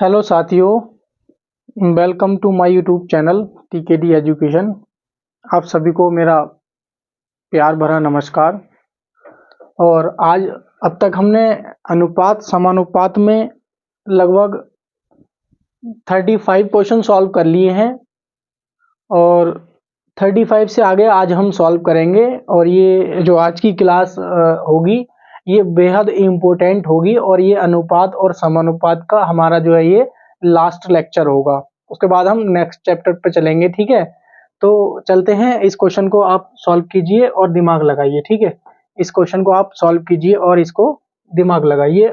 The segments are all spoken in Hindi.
हेलो साथियों, welcome to my YouTube channel TKD education. आप सभी को मेरा प्यार भरा नमस्कार। और आज अब तक हमने अनुपात समानुपात में लगभग 35 क्वेश्चन सॉल्व कर लिए हैं और 35 से आगे आज हम सॉल्व करेंगे। और ये जो आज की क्लास होगी ये बेहद इम्पोर्टेंट होगी और ये अनुपात और समानुपात का हमारा जो है ये लास्ट लेक्चर होगा। उसके बाद हम नेक्स्ट चैप्टर पे चलेंगे, ठीक है। तो चलते हैं, इस क्वेश्चन को आप सॉल्व कीजिए और दिमाग लगाइए, ठीक है। इस क्वेश्चन को आप सॉल्व कीजिए और इसको दिमाग लगाइए,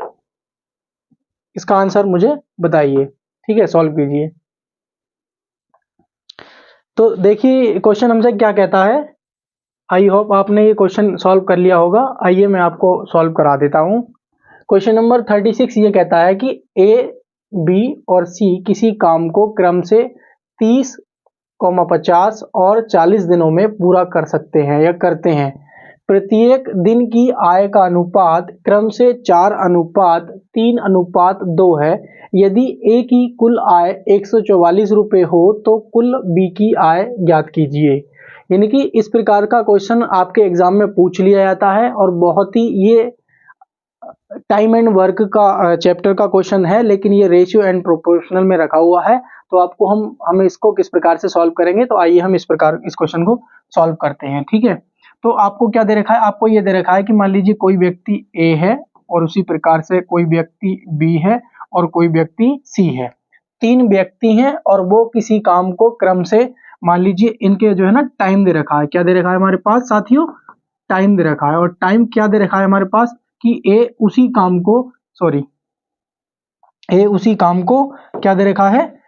इसका आंसर मुझे बताइए, ठीक है। सॉल्व कीजिए। तो देखिए क्वेश्चन हमसे क्या कहता है। आई होप आपने ये क्वेश्चन सॉल्व कर लिया होगा। आइए मैं आपको सॉल्व करा देता हूँ। क्वेश्चन नंबर 36 ये कहता है कि ए, बी और सी किसी काम को क्रम से 30, 50 और 40 दिनों में पूरा कर सकते हैं या करते हैं। प्रत्येक दिन की आय का अनुपात क्रम से 4:3:2 है। यदि ए की कुल आय 144 रुपये हो तो कुल बी की आय ज्ञात कीजिए। यानी कि इस प्रकार का क्वेश्चन आपके एग्जाम में पूछ लिया जाता है और बहुत ही ये टाइम एंड वर्क का चैप्टर का क्वेश्चन है, लेकिन ये रेशियो एंड प्रोपोर्शनल में रखा हुआ है। तो आपको हम इसको किस प्रकार से सॉल्व करेंगे, तो आइए हम इस प्रकार इस क्वेश्चन को सॉल्व करते हैं, ठीक है। तो आपको क्या दे रखा है, आपको ये दे रखा है कि मान लीजिए कोई व्यक्ति ए है और उसी प्रकार से कोई व्यक्ति बी है और कोई व्यक्ति सी है। 3 व्यक्ति हैं और वो किसी काम को क्रम से, मान लीजिए इनके जो है ना टाइम दे रखा है। क्या दे रखा है हमारे पास साथियों? टाइम दे रखा है। और टाइम क्या दे रखा है हमारे पास कि ए उसी काम को क्या दे रखा है,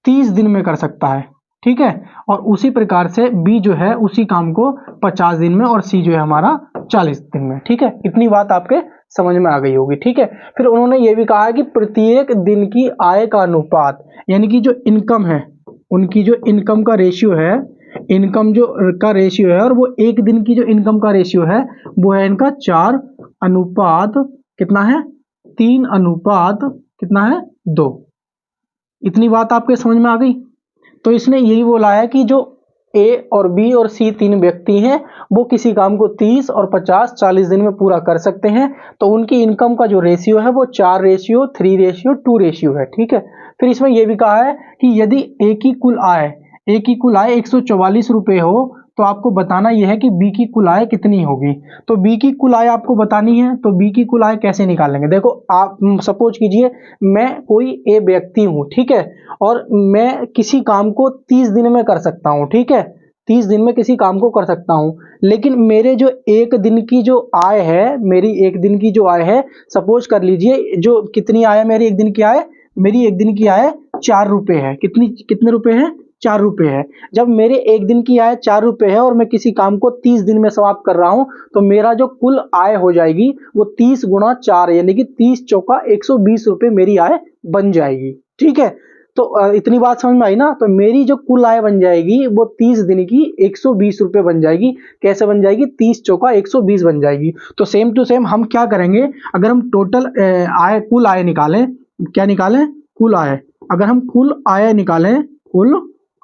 30 दिन में कर सकता है, ठीक है। और उसी प्रकार से बी जो है उसी काम को 50 दिन में और सी जो है हमारा 40 दिन में, ठीक है। इतनी बात आपके समझ में आ गई होगी, ठीक है। फिर उन्होंने ये भी कहा है कि प्रत्येक दिन की आय का अनुपात, यानी कि जो इनकम है उनकी जो इनकम का रेशियो है, इनकम जो का रेशियो है और वो एक दिन की जो इनकम का रेशियो है वो है इनका 4 अनुपात कितना है, 3 अनुपात कितना है, 2। इतनी बात आपके समझ में आ गई। तो इसने यही बोला है कि जो ए और बी और सी 3 व्यक्ति हैं वो किसी काम को 30 और 50, 40 दिन में पूरा कर सकते हैं। तो उनकी इनकम का जो रेशियो है वो 4:3:2 रेशियो है, ठीक है। फिर इसमें यह भी कहा है कि यदि ए की कुल आय 144 रुपये हो तो आपको बताना यह है कि बी की कुल आय कितनी होगी। तो बी की कुल आय आपको बतानी है, तो बी की कुल आय कैसे निकालेंगे। देखो आप सपोज कीजिए मैं कोई ए व्यक्ति हूं, ठीक है, और मैं किसी काम को 30 दिन में कर सकता हूं, ठीक है। 30 दिन में किसी काम को कर सकता हूं, लेकिन मेरे जो एक दिन की जो आय है, मेरी एक दिन की जो आय है, सपोज कर लीजिए जो कितनी आय है मेरी एक दिन की आय, मेरी एक दिन की आय 4 रुपए है। कितने रुपए है? 4 रुपए है। जब मेरे एक दिन की आय 4 रुपए है और मैं किसी काम को 30 दिन में समाप्त कर रहा हूं, तो मेरा जो कुल आय हो जाएगी वो 30 गुणा 4 यानी कि 30 चौका 120 रुपए मेरी आय बन जाएगी, ठीक है। तो इतनी बात समझ में आई ना। तो मेरी जो कुल आय बन जाएगी वो 30 दिन की 120 रुपए बन जाएगी। कैसे बन जाएगी? 30 चौका 120 बन जाएगी। तो सेम टू सेम हम क्या करेंगे, अगर हम टोटल आय कुल आय निकालें, क्या निकालें? कुल आय। अगर हम कुल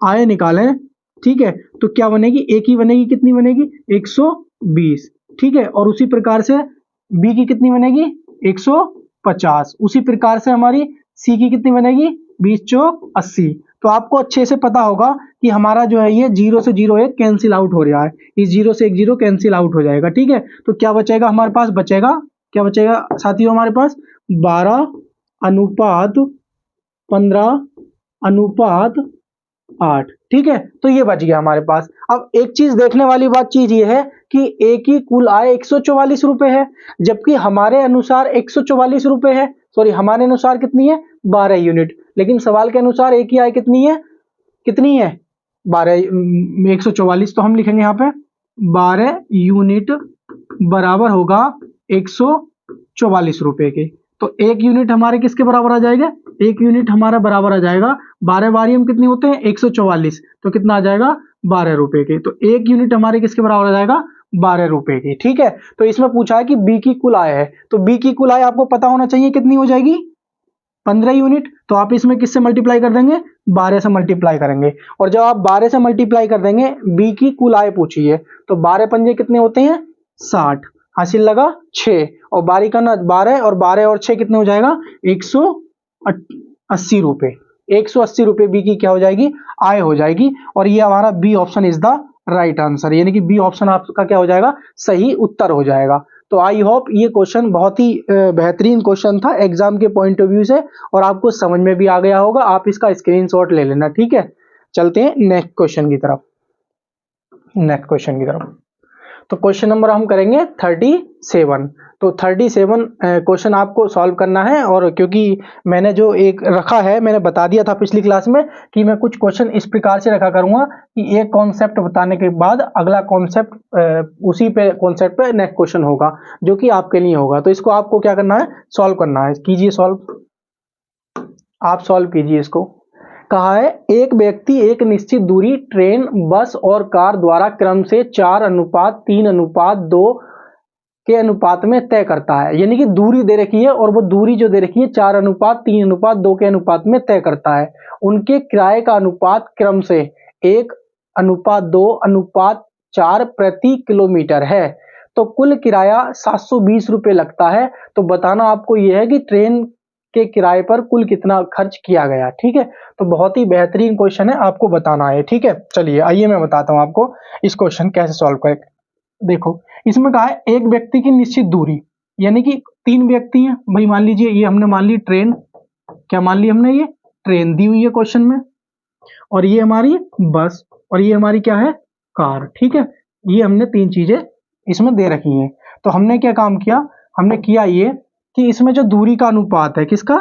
आय निकालें, ठीक है, तो क्या बनेगी? एक ही बनेगी। कितनी बनेगी? 120, ठीक है। और उसी प्रकार से बी की कितनी बनेगी? 150। उसी प्रकार से हमारी सी की कितनी बनेगी? 20 चौक 80। तो आपको अच्छे से पता होगा कि हमारा जो है ये 0 से 0 एक कैंसिल आउट हो रहा है, इस 0 से 1 0 कैंसिल आउट हो जाएगा, ठीक है। तो क्या बचेगा हमारे पास? क्या बचेगा साथियों हमारे पास? 12:15:8, ठीक है। तो ये बच गया हमारे पास। अब एक चीज देखने वाली चीज ये है कि ए की कुल आय 144 रुपए है, जबकि हमारे अनुसार 144 रुपए है, सॉरी हमारे अनुसार कितनी है? 12 यूनिट। लेकिन सवाल के अनुसार ए की आय कितनी है? 12 144। तो हम लिखेंगे यहाँ पे 12 यूनिट बराबर होगा 144 रुपए के। तो एक यूनिट हमारे किसके बराबर आ जाएगा? एक यूनिट हमारा बराबर आ जाएगा 12 बारी में कितने होते हैं? 144। तो कितना आ जाएगा? 12 रुपए के। तो एक यूनिट हमारे किसके बराबर आ जाएगा? 12 रुपए की, ठीक है। तो इसमें पूछा है कि बी की कुल आय है, तो बी की कुल आय आपको पता होना चाहिए कितनी हो जाएगी? 15 यूनिट, तो आप इसमें किससे मल्टीप्लाई कर देंगे, 12 से मल्टीप्लाई करेंगे। और जब आप 12 से मल्टीप्लाई कर देंगे, बी की कुल आय पूछी है, तो 12 पंजे कितने होते हैं, 60, हासिल लगा 6, और 12 का ना 12, और 12 और 6 कितने हो जाएगा, 180 रुपए। 180 रुपए बी की क्या हो जाएगी, आय हो जाएगी। और ये हमारा B option is the right answer, यानी कि बी ऑप्शन आपका क्या हो जाएगा, सही उत्तर हो जाएगा। तो आई होप ये क्वेश्चन बहुत ही बेहतरीन क्वेश्चन था एग्जाम के पॉइंट ऑफ व्यू से, और आपको समझ में भी आ गया होगा। आप इसका स्क्रीनशॉट ले लेना, ठीक है। चलते हैं नेक्स्ट क्वेश्चन की तरफ। तो क्वेश्चन नंबर हम करेंगे 37। तो 37 क्वेश्चन आपको सॉल्व करना है, और क्योंकि मैंने जो एक रखा है, मैंने बता दिया था पिछली क्लास में कि मैं कुछ क्वेश्चन इस प्रकार से रखा करूंगा कि एक कॉन्सेप्ट बताने के बाद अगला कॉन्सेप्ट उसी पे कॉन्सेप्ट पे नेक्स्ट क्वेश्चन होगा जो कि आपके लिए होगा। तो इसको आपको क्या करना है, सॉल्व करना है। कीजिए सॉल्व, आप सॉल्व कीजिए इसको। कहा है एक व्यक्ति एक निश्चित दूरी ट्रेन, बस और कार द्वारा क्रम से 4:3:2 के अनुपात में तय करता है। यानी कि दूरी दे रखी है, और वो दूरी जो दे रखी है 4:3:2 के अनुपात में तय करता है। उनके किराए का अनुपात क्रम से 1:2:4 प्रति किलोमीटर है। तो कुल किराया 720 रुपये लगता है। तो बताना आपको यह है कि ट्रेन के किराए पर कुल कितना खर्च किया गया, ठीक है। तो बहुत ही बेहतरीन क्वेश्चन है, आपको बताना है, ठीक है। चलिए आइए मैं बताता हूं आपको इस क्वेश्चन कैसे सॉल्व करें। देखो इसमें कहा है एक व्यक्ति की निश्चित दूरी, यानी कि 3 व्यक्ति हैं भाई। मान लीजिए ये हमने मान ली ट्रेन, क्या मान ली हमने, ये ट्रेन दी हुई है क्वेश्चन में, और ये हमारी बस, और ये हमारी क्या है, कार, ठीक है। ये हमने 3 चीजें इसमें दे रखी हैं। तो हमने क्या काम किया, हमने किया ये कि इसमें जो दूरी का अनुपात है, किसका,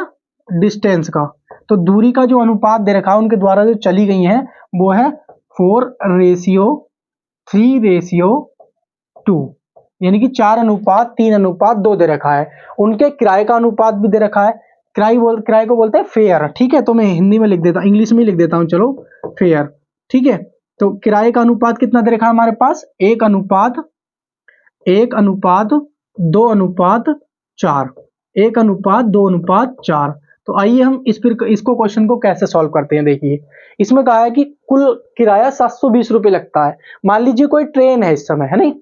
डिस्टेंस का, तो दूरी का जो अनुपात दे रखा है उनके द्वारा जो चली गई है वो है 4:3:2, यानी कि 4:3:2 दे रखा है। उनके किराए का अनुपात भी दे रखा है। किराए को बोलते हैं फेयर, ठीक है। तो मैं हिंदी में लिख देता, इंग्लिश में लिख देता हूं, चलो फेयर, ठीक है। तो किराए का अनुपात कितना दे रखा है हमारे पास, 1:2:4, 1:2:4। तो आइए हम इसको क्वेश्चन को कैसे सॉल्व करते हैं। देखिए इसमें कहा है कि कुल किराया 720 रुपये लगता है। मान लीजिए कोई ट्रेन है इस समय, है नहीं,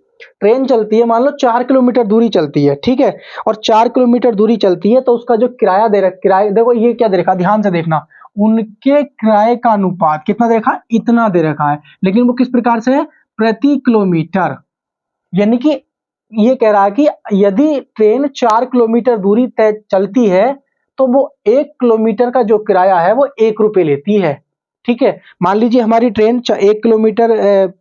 ट्रेन चलती है, मान लो 4 किलोमीटर दूरी चलती है, ठीक है। और 4 किलोमीटर दूरी चलती है, तो उसका जो किराया दे रखा, किराया देखो ये क्या दे रखा, ध्यान से देखना, उनके किराए का अनुपात कितना दे रखा, इतना दे रखा है। लेकिन वो किस प्रकार से है, प्रति किलोमीटर। यानी कि ये कह रहा है कि यदि ट्रेन 4 किलोमीटर दूरी तय चलती है तो वो 1 किलोमीटर का जो किराया है वो 1 रुपये लेती है, ठीक है। मान लीजिए हमारी ट्रेन 1 किलोमीटर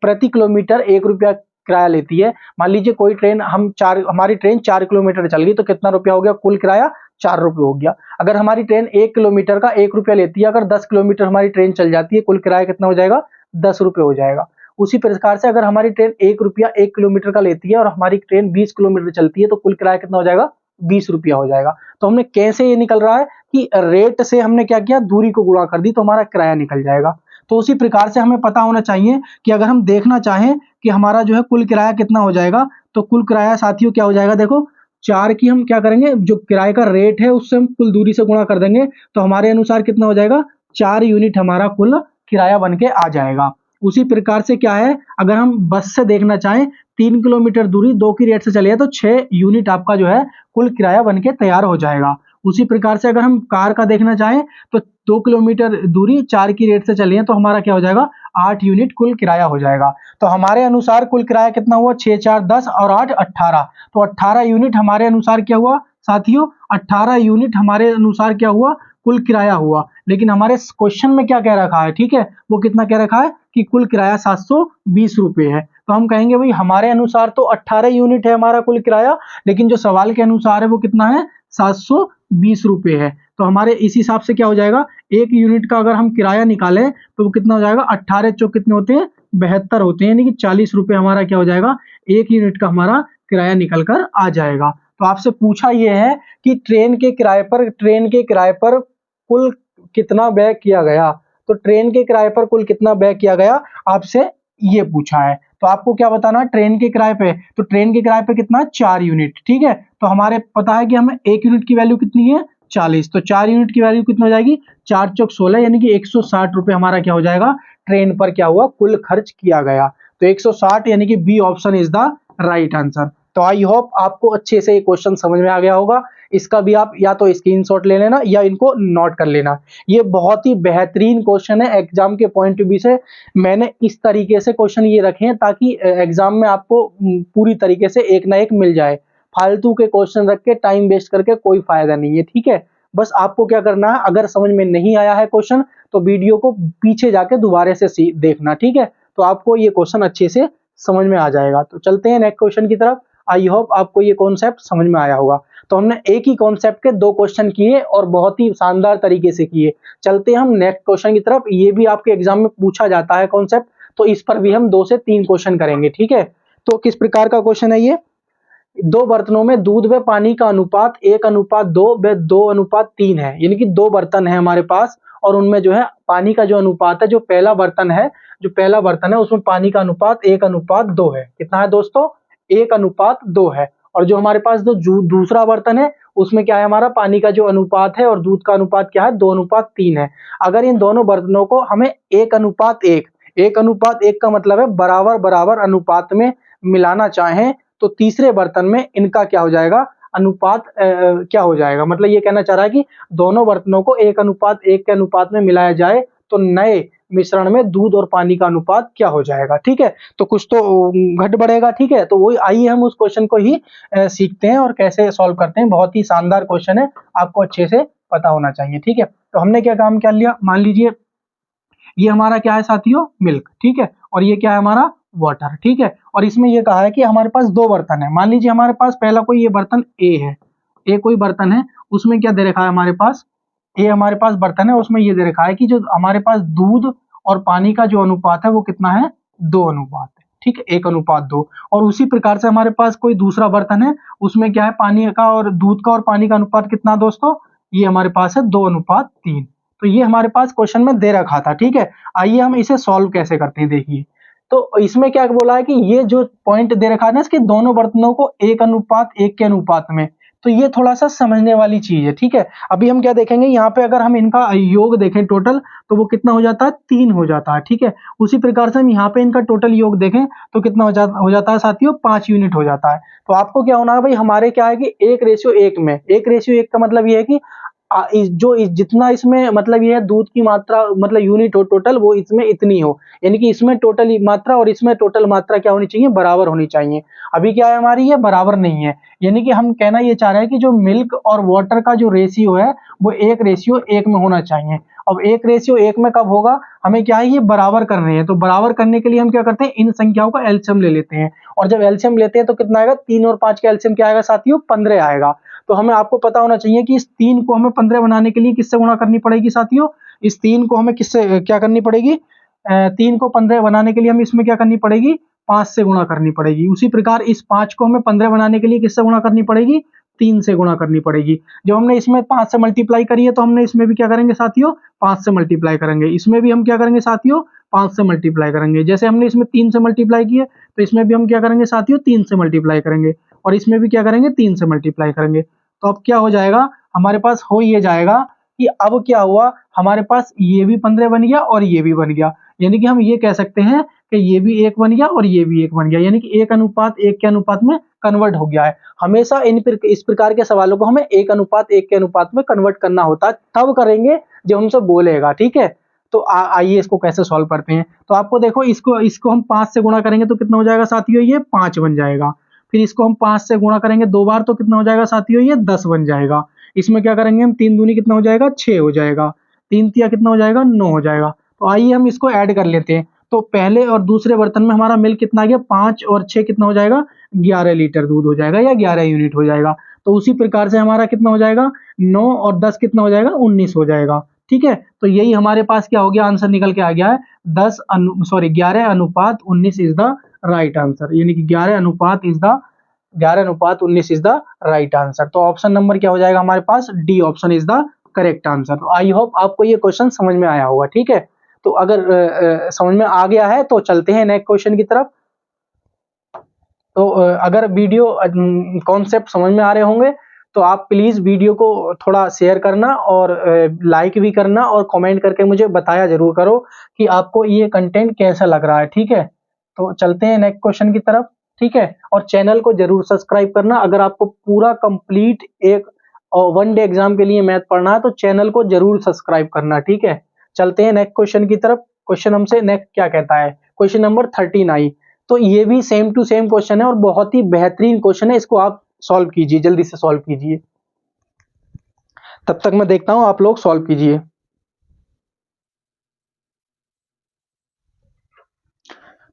प्रति किलोमीटर 1 रुपया किराया लेती है। मान लीजिए कोई ट्रेन हमारी ट्रेन 4 किलोमीटर चल गई, तो कितना रुपया हो गया, कुल किराया 4 रुपये हो गया। अगर हमारी ट्रेन 1 किलोमीटर का 1 रुपया लेती है, अगर 10 किलोमीटर हमारी ट्रेन चल जाती है, कुल किराया कितना हो जाएगा, 10 रुपये हो जाएगा। उसी प्रकार से अगर हमारी ट्रेन 1 रुपया 1 किलोमीटर का लेती है और हमारी ट्रेन 20 किलोमीटर चलती है, तो कुल किराया कितना हो जाएगा, 20 रुपया हो जाएगा। तो हमने कैसे ये निकल रहा है कि रेट से हमने क्या किया, दूरी को गुणा कर दी, तो हमारा किराया निकल जाएगा। तो उसी प्रकार से हमें पता होना चाहिए कि अगर हम देखना चाहें कि हमारा जो है कुल किराया कितना हो जाएगा, तो कुल किराया साथियों क्या हो जाएगा, देखो 4 की हम क्या करेंगे, जो किराए का रेट है उससे हम कुल दूरी से गुणा कर देंगे, तो हमारे अनुसार कितना हो जाएगा, 4 यूनिट हमारा कुल किराया बन के आ जाएगा। उसी प्रकार से क्या है, अगर हम बस से देखना चाहें, 3 किलोमीटर दूरी 2 की रेट से चले तो 6 यूनिट आपका जो है कुल किराया बन के तैयार हो जाएगा। उसी प्रकार से अगर हम कार का देखना चाहें तो 2 किलोमीटर दूरी 4 की रेट से चले तो हमारा क्या हो जाएगा, 8 यूनिट कुल किराया हो जाएगा। तो हमारे अनुसार कुल किराया कितना हुआ, 6 4 10 और 8 18। तो 18 यूनिट हमारे अनुसार क्या हुआ साथियों, 18 यूनिट हमारे अनुसार क्या हुआ, कुल किराया हुआ। लेकिन हमारे क्वेश्चन में क्या कह रखा है, ठीक है, वो कितना कह रखा है कि कुल किराया 720 रुपये है। तो हम कहेंगे भाई हमारे अनुसार तो 18 यूनिट है हमारा कुल किराया, लेकिन जो सवाल के अनुसार है वो कितना है, 720 रुपये है। तो हमारे इस हिसाब से क्या हो जाएगा, 1 यूनिट का अगर हम किराया निकालें तो वो कितना हो जाएगा, 18 चौक कितने होते हैं, 72 होते हैं, यानी कि 40 रुपये हमारा क्या हो जाएगा, 1 यूनिट का हमारा किराया निकल कर आ जाएगा। तो आपसे पूछा यह है कि ट्रेन के किराए पर कुल कितना व्यय किया गया, तो ट्रेन के किराए पर कुल कितना व्यय किया गया आपसे ये पूछा है। तो आपको क्या बताना है, ट्रेन के किराए पे, तो ट्रेन के किराए पे कितना, 4 यूनिट, ठीक है। तो हमारे पता है कि हमें 1 यूनिट की वैल्यू कितनी है, 40, तो 4 यूनिट की वैल्यू कितना हो जाएगी, 4 चौक 16, यानी कि 160 रुपए हमारा क्या हो जाएगा, ट्रेन पर क्या हुआ, कुल खर्च किया गया। तो 160 यानी कि B option is the right answer. तो आई होप आपको अच्छे से ये क्वेश्चन समझ में आ गया होगा। इसका भी आप या तो स्क्रीनशॉट ले लेना या इनको नोट कर लेना। ये बहुत ही बेहतरीन क्वेश्चन है एग्जाम के पॉइंट ऑफ व्यू से। मैंने इस तरीके से क्वेश्चन ये रखे हैं ताकि एग्जाम में आपको पूरी तरीके से एक ना एक मिल जाए। फालतू के क्वेश्चन रख के टाइम वेस्ट करके कोई फायदा नहीं है, ठीक है। बस आपको क्या करना है, अगर समझ में नहीं आया है क्वेश्चन तो वीडियो को पीछे जाके दोबारा से देखना, ठीक है। तो आपको ये क्वेश्चन अच्छे से समझ में आ जाएगा। तो चलते हैं नेक्स्ट क्वेश्चन की तरफ। आई होप आपको ये कॉन्सेप्ट समझ में आया होगा। तो हमने एक ही कॉन्सेप्ट के 2 क्वेश्चन किए और बहुत ही शानदार तरीके से किए। चलते हैं हम नेक्स्ट क्वेश्चन की तरफ। ये भी आपके एग्जाम में पूछा जाता है कॉन्सेप्ट, तो इस पर भी हम 2 से 3 क्वेश्चन करेंगे, ठीक है। तो किस प्रकार का क्वेश्चन है ये, 2 बर्तनों में दूध व पानी का अनुपात 1:2 व 2:3 है, यानी कि 2 बर्तन है हमारे पास और उनमें जो है पानी का जो अनुपात है, जो पहला बर्तन है उसमें पानी का अनुपात 1:2 है। कितना है दोस्तों, 1:2 है। और जो हमारे पास दूसरा बर्तन है उसमें क्या है, हमारा पानी का जो अनुपात है और दूध का अनुपात क्या है, 2:3 है। अगर इन दोनों बर्तनों को हमें 1:1 का मतलब है बराबर बराबर अनुपात में मिलाना चाहें तो तीसरे बर्तन में इनका क्या हो जाएगा, अनुपात क्या हो जाएगा, मतलब ये कहना चाह रहा है कि दोनों बर्तनों को 1:1 के अनुपात में मिलाया जाए तो नए मिश्रण में दूध और पानी का अनुपात क्या हो जाएगा, ठीक है। तो कुछ तो घट बढ़ेगा, ठीक है। तो वही आइए हम उस क्वेश्चन को ही सीखते हैं और कैसे सॉल्व करते हैं। बहुत ही शानदार क्वेश्चन है, आपको अच्छे से पता होना चाहिए, ठीक है। तो हमने क्या काम कर लिया, मान लीजिए ये हमारा क्या है साथियों, मिल्क, ठीक है, और ये क्या है हमारा वाटर, ठीक है। और इसमें ये कहा है कि हमारे पास 2 बर्तन है। मान लीजिए हमारे पास पहला कोई ये बर्तन ए है, ए कोई बर्तन है, उसमें क्या दे रखा है हमारे पास, ए हमारे पास बर्तन है, उसमें ये दे रखा है कि जो हमारे पास दूध और पानी का जो अनुपात है वो कितना है, 2 अनुपात है, ठीक है, 1:2। और उसी प्रकार से हमारे पास कोई दूसरा बर्तन है, उसमें क्या है, पानी का और दूध का और पानी का अनुपात कितना दोस्तों, ये हमारे पास है 2:3। तो ये हमारे पास क्वेश्चन में दे रखा था, ठीक है। आइए हम इसे सॉल्व कैसे करते हैं, देखिए। तो इसमें क्या बोला है कि ये जो पॉइंट दे रखा है ना, इसके दोनों बर्तनों को 1:1 के अनुपात में, तो ये थोड़ा सा समझने वाली चीज है, ठीक है। अभी हम क्या देखेंगे, यहाँ पे अगर हम इनका योग देखें टोटल, तो वो कितना हो जाता है, 3 हो जाता है, ठीक है। उसी प्रकार से हम यहाँ पे इनका टोटल योग देखें तो कितना हो जाता है साथियों, 5 यूनिट हो जाता है। तो आपको क्या होना है भाई, हमारे क्या है कि 1:1 में, 1:1 का मतलब ये है कि जितना इसमें मतलब ये है दूध की मात्रा, मतलब यूनिट हो टोटल, वो इसमें इतनी हो, यानी कि इसमें टोटल मात्रा और इसमें टोटल मात्रा क्या होनी चाहिए, बराबर होनी चाहिए। अभी क्या है हमारी, ये बराबर नहीं है, यानी कि हम कहना ये चाह रहे हैं कि जो मिल्क और वाटर का जो रेशियो है वो 1:1 में होना चाहिए। अब 1:1 में कब होगा, हमें क्या है, ये बराबर करने हैं। तो बराबर करने के लिए हम क्या करते हैं, इन संख्याओं का एलसीएम ले लेते हैं, और जब एलसीएम लेते हैं तो कितना आएगा, 3 और 5 का एलसीएम क्या आएगा साथियों, 15 आएगा। तो हमें आपको पता होना चाहिए कि इस 3 को हमें 15 बनाने के लिए किससे गुणा करनी पड़ेगी साथियों, इस 3 को हमें किससे क्या करनी पड़ेगी, 3 को 15 बनाने के लिए हम इसमें क्या करनी पड़ेगी, 5 से गुणा करनी पड़ेगी। उसी प्रकार इस 5 को हमें 15 बनाने के लिए किससे गुणा करनी पड़ेगी, 3 से गुणा करनी पड़ेगी। जब हमने इसमें 5 से मल्टीप्लाई करी है तो हमने इसमें भी क्या करेंगे साथियों, 5 से मल्टीप्लाई करेंगे। इसमें भी हम क्या करेंगे साथियों, 5 से मल्टीप्लाई करेंगे। जैसे हमने इसमें 3 से मल्टीप्लाई किए तो इसमें भी हम क्या करेंगे साथियों, 3 से मल्टीप्लाई करेंगे, और इसमें भी क्या करेंगे, 3 से मल्टीप्लाई करेंगे। तो अब क्या हो जाएगा, हमारे पास हो ये जाएगा कि अब क्या हुआ, हमारे पास ये भी 15 बन गया और ये भी बन गया, यानी कि हम ये कह सकते हैं कि ये भी 1 बन गया और ये भी 1 बन गया, यानी कि 1:1 के अनुपात में कन्वर्ट हो गया है। हमेशा इस प्रकार के सवालों को हमें 1:1 के अनुपात में कन्वर्ट करना होता है, तब करेंगे जब हमसे बोलेगा, ठीक है। तो आइए इसको कैसे सॉल्व करते हैं। तो आपको देखो, इसको हम 5 से गुणा करेंगे तो कितना हो जाएगा साथियों, ये 5 बन जाएगा। फिर इसको हम 5 से गुणा करेंगे 2 बार तो कितना हो जाएगा साथियों, ये 10 बन जाएगा। इसमें क्या करेंगे हम, 3 दूनी कितना हो जाएगा, 6 हो जाएगा, 3 तिया कितना हो जाएगा, 9 हो जाएगा। तो आइए हम इसको ऐड कर लेते हैं। तो पहले और दूसरे बर्तन में हमारा मिल्क कितना आ गया, 5 और 6 कितना हो जाएगा, 11 लीटर दूध हो जाएगा या 11 यूनिट हो जाएगा। तो उसी प्रकार से हमारा कितना हो जाएगा, 9 और 10 कितना हो जाएगा, 19 हो जाएगा, ठीक है। तो यही हमारे पास क्या हो गया, आंसर निकल के आ गया है 11:19 इज द राइट आंसर, यानी कि 11:19 इज द राइट आंसर। तो ऑप्शन नंबर क्या हो जाएगा हमारे पास, D option is the correct answer. तो आई होप आपको ये क्वेश्चन समझ में आया होगा, ठीक है। तो अगर समझ में आ गया है तो चलते हैं नेक्स्ट क्वेश्चन की तरफ। तो अगर वीडियो कॉन्सेप्ट समझ में आ रहे होंगे तो आप प्लीज़ वीडियो को थोड़ा शेयर करना और लाइक भी करना और कमेंट करके मुझे बताया ज़रूर करो कि आपको ये कंटेंट कैसा लग रहा है, ठीक है? तो चलते हैं नेक्स्ट क्वेश्चन की तरफ, ठीक है? और चैनल को ज़रूर सब्सक्राइब करना। अगर आपको पूरा कंप्लीट एक वन डे एग्जाम के लिए मैथ पढ़ना है तो चैनल को ज़रूर सब्सक्राइब करना, ठीक है? चलते हैं नेक्स्ट क्वेश्चन की तरफ। क्वेश्चन हमसे नेक्स्ट क्या कहता है? Question number 39। तो ये भी सेम टू सेम क्वेश्चन है और बहुत ही बेहतरीन क्वेश्चन है। इसको आप सॉल्व कीजिए, जल्दी से सॉल्व कीजिए। तब तक मैं देखता हूं, आप लोग सॉल्व कीजिए।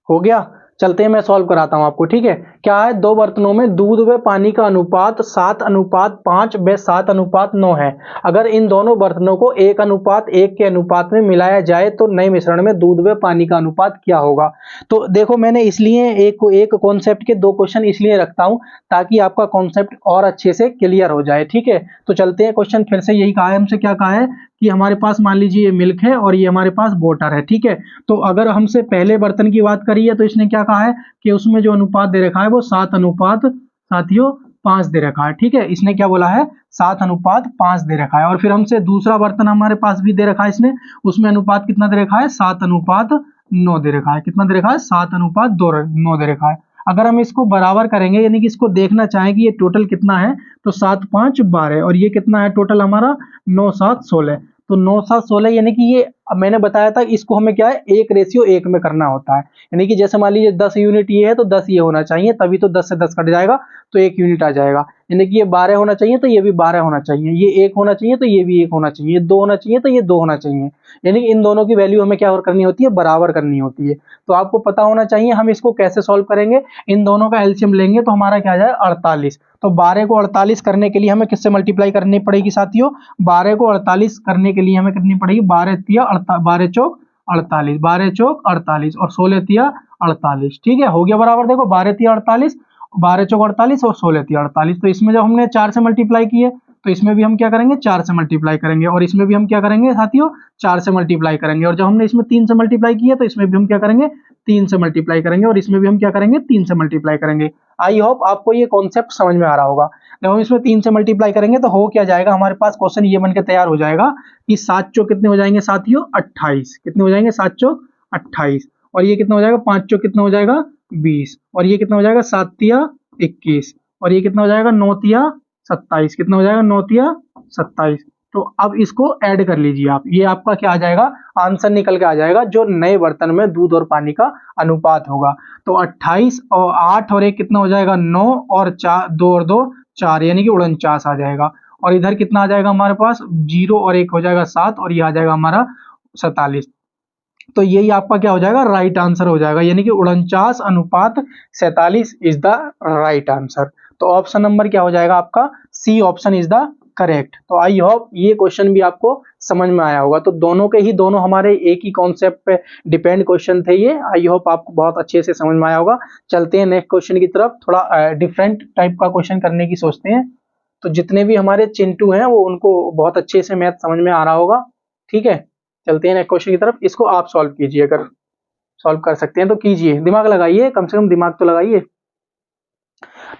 हो गया? चलते हैं, मैं सॉल्व कराता हूं आपको, ठीक है? क्या है, दो बर्तनों में दूध व पानी का अनुपात 7:5 व 7:9 है। अगर इन दोनों बर्तनों को 1:1 के अनुपात में मिलाया जाए तो नए मिश्रण में दूध व पानी का अनुपात क्या होगा? तो देखो, मैंने इसलिए एक कॉन्सेप्ट के दो क्वेश्चन इसलिए रखता हूं ताकि आपका कॉन्सेप्ट और अच्छे से क्लियर हो जाए, ठीक है? तो चलते हैं, क्वेश्चन फिर से यही कहा है हमसे, क्या कहा है कि हमारे पास मान लीजिए ये मिल्क है और ये हमारे पास वाटर है, ठीक है? तो अगर हमसे पहले बर्तन की बात करिए तो इसने क्या कहा है कि उसमें जो अनुपात दे रखा है वो 7:5 दे रखा है, ठीक है? इसने क्या बोला है, 7:5 दे रखा है। और फिर हमसे दूसरा बर्तन हमारे पास भी दे रखा है इसने, उसमें अनुपात कितना दे रखा है, 7:9 दे रखा है। कितना दे रखा है, 7:9 दे रखा है। अगर हम इसको बराबर करेंगे, यानी कि इसको देखना चाहें कि ये टोटल कितना है, तो 7 5 12 और ये कितना है टोटल हमारा, 9 7 16। तो 9 7 16 यानी कि ये, अब मैंने बताया था इसको हमें क्या है, 1:1 में करना होता है। यानी कि जैसे मान लीजिए 10 यूनिट ये है तो 10 ये होना चाहिए, तभी तो 10 से 10 कट जाएगा तो 1 यूनिट आ जाएगा। यानी कि ये 12 होना चाहिए तो ये भी 12 होना चाहिए, ये 1 होना चाहिए तो ये भी 1 होना चाहिए, 2 होना चाहिए तो ये 2 होना चाहिए। यानी कि इन दोनों की वैल्यू हमें क्या करनी होती है, बराबर करनी होती है। तो आपको पता होना चाहिए हम इसको कैसे सॉल्व करेंगे। इन दोनों का एलसीएम लेंगे तो हमारा क्या आ जाए, 48। तो 12 को 48 करने के लिए हमें किससे मल्टीप्लाई करनी पड़ेगी साथियों, 12 को 48 करने के लिए हमें करनी पड़ेगी 12 तिया 12 चौक 48, 12 चौक 48 और 16 तिया 48, ठीक है? हो गया बराबर। देखो 12 तिया 48, 12 चौक 48 और 16 तिया 48। तो इसमें जब हमने 4 से मल्टीप्लाई किए तो इसमें भी हम क्या करेंगे, 4 से मल्टीप्लाई करेंगे और इसमें भी हम क्या करेंगे साथियों, 4 से मल्टीप्लाई करेंगे। और जब हमने इसमें 3 से मल्टीप्लाई किया तो इसमें भी हम क्या करेंगे, 3 से मल्टीप्लाई करेंगे और इसमें भी हम क्या करेंगे, 3 से मल्टीप्लाई करेंगे। आई होप आपको ये कॉन्सेप्ट समझ में आ रहा होगा। जब हम इसमें 3 से मल्टीप्लाई करेंगे तो हो क्या जाएगा, हमारे पास क्वेश्चन ये बनकर तैयार हो जाएगा कि 7 चौक कितने हो जाएंगे साथियों, 28। कितने हो जाएंगे, 7 चौक 28। और ये कितना हो जाएगा, 5 चौक कितना हो जाएगा, 20। और ये कितना हो जाएगा, 7 तिया 21। और ये कितना हो जाएगा, 9 तिया 27। कितना हो जाएगा, 9 तिया 27। तो अब इसको ऐड कर लीजिए आप, ये आपका क्या आ जाएगा, आंसर निकल के आ जाएगा जो नए बर्तन में दूध और पानी का अनुपात होगा। तो 28 और 8 और 1 कितना हो जाएगा, 9 और 4, 2 और 2 4, यानी कि 49 आ जाएगा। और इधर कितना आ जाएगा हमारे पास, 0 और 1 हो जाएगा 7 और ये आ जाएगा हमारा 47। तो यही आपका क्या हो जाएगा, राइट आंसर हो जाएगा। यानी कि 49:47 इज द राइट आंसर। तो ऑप्शन नंबर क्या हो जाएगा आपका, C option is the correct. तो आई होप ये क्वेश्चन भी आपको समझ में आया होगा। तो दोनों के ही दोनों हमारे एक ही कॉन्सेप्ट पे डिपेंड क्वेश्चन थे ये। आई होप आपको बहुत अच्छे से समझ में आया होगा। चलते हैं नेक्स्ट क्वेश्चन की तरफ, थोड़ा डिफरेंट टाइप का क्वेश्चन करने की सोचते हैं। तो जितने भी हमारे चिंटू हैं वो, उनको बहुत अच्छे से मैथ समझ में आ रहा होगा, ठीक है? चलते हैं नेक्स्ट क्वेश्चन की तरफ। इसको आप सॉल्व कीजिए, अगर सॉल्व कर सकते हैं तो कीजिए, दिमाग लगाइए, कम से कम दिमाग तो लगाइए।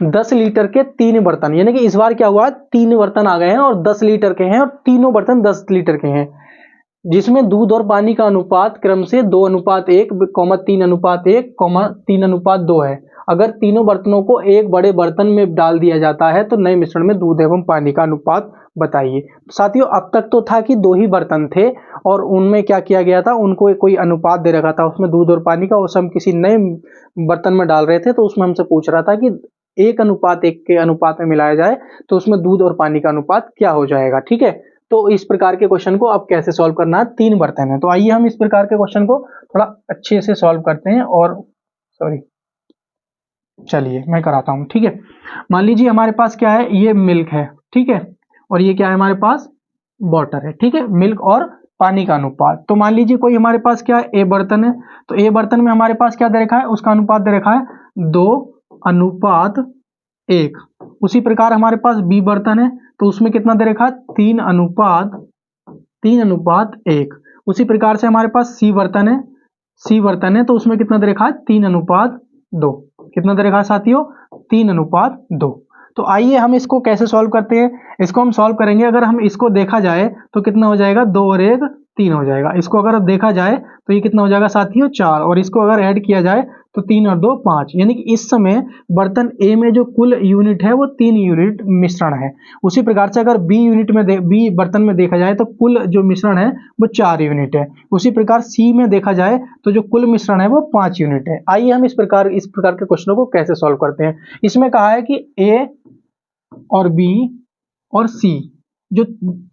10 लीटर के 3 बर्तन, यानी कि इस बार क्या हुआ, 3 बर्तन आ गए हैं और 10 लीटर के हैं और तीनों बर्तन 10 लीटर के हैं, जिसमें दूध और पानी का अनुपात क्रम से 2:1, 3:1, 3:2 है। अगर तीनों बर्तनों को एक बड़े बर्तन में डाल दिया जाता है तो नए मिश्रण में दूध एवं पानी का अनुपात बताइए। साथियों, अब तक तो था कि 2 ही बर्तन थे और उनमें क्या किया गया था, उनको कोई अनुपात दे रखा था उसमें दूध और पानी का, उस हम किसी नए बर्तन में डाल रहे थे तो उसमें हमसे पूछ रहा था कि 1:1 के अनुपात में मिलाया जाए तो उसमें दूध और पानी का अनुपात क्या हो जाएगा, ठीक है? तो इस प्रकार के क्वेश्चन को अब कैसे सॉल्व करना है, 3 बर्तन है। तो आइए हम इस प्रकार के क्वेश्चन को थोड़ा अच्छे से सॉल्व करते हैं। और सॉरी, चलिए मैं कराता हूं, ठीक है? मान लीजिए हमारे पास क्या है, ये मिल्क है, ठीक है? और ये क्या है हमारे पास, वाटर है, ठीक है? मिल्क और पानी का अनुपात। तो मान लीजिए कोई हमारे पास क्या है, ए बर्तन है। तो ए बर्तन में हमारे पास क्या दे रखा है, उसका अनुपात दे रखा है 2:1। उसी प्रकार हमारे पास बी बर्तन है तो उसमें कितना दे रखा है, 3:1। उसी प्रकार से हमारे पास सी बर्तन है तो उसमें कितना दे रखा है, 3:2। कितना दे रखा है साथियों, 3:2। तो तो आइए हम इसको कैसे सॉल्व करते हैं। इसको हम सॉल्व करेंगे, अगर हम इसको देखा जाए तो कितना हो जाएगा, 2 और 1 3 हो जाएगा। इसको अगर देखा जाए तो ये कितना हो जाएगा साथियों, 4, और इसको अगर ऐड किया जाए तो 3 और 2 5, यानी कि इस समय बर्तन ए में जो कुल यूनिट है वो 3 यूनिट मिश्रण है। उसी प्रकार से अगर बी बर्तन में देखा जाए तो कुल जो मिश्रण है वो 4 यूनिट है। उसी प्रकार सी में देखा जाए तो जो कुल मिश्रण है वो 5 यूनिट है। आइए हम इस प्रकार के क्वेश्चनों को कैसे सॉल्व करते हैं। इसमें कहा है कि ए और बी और सी जो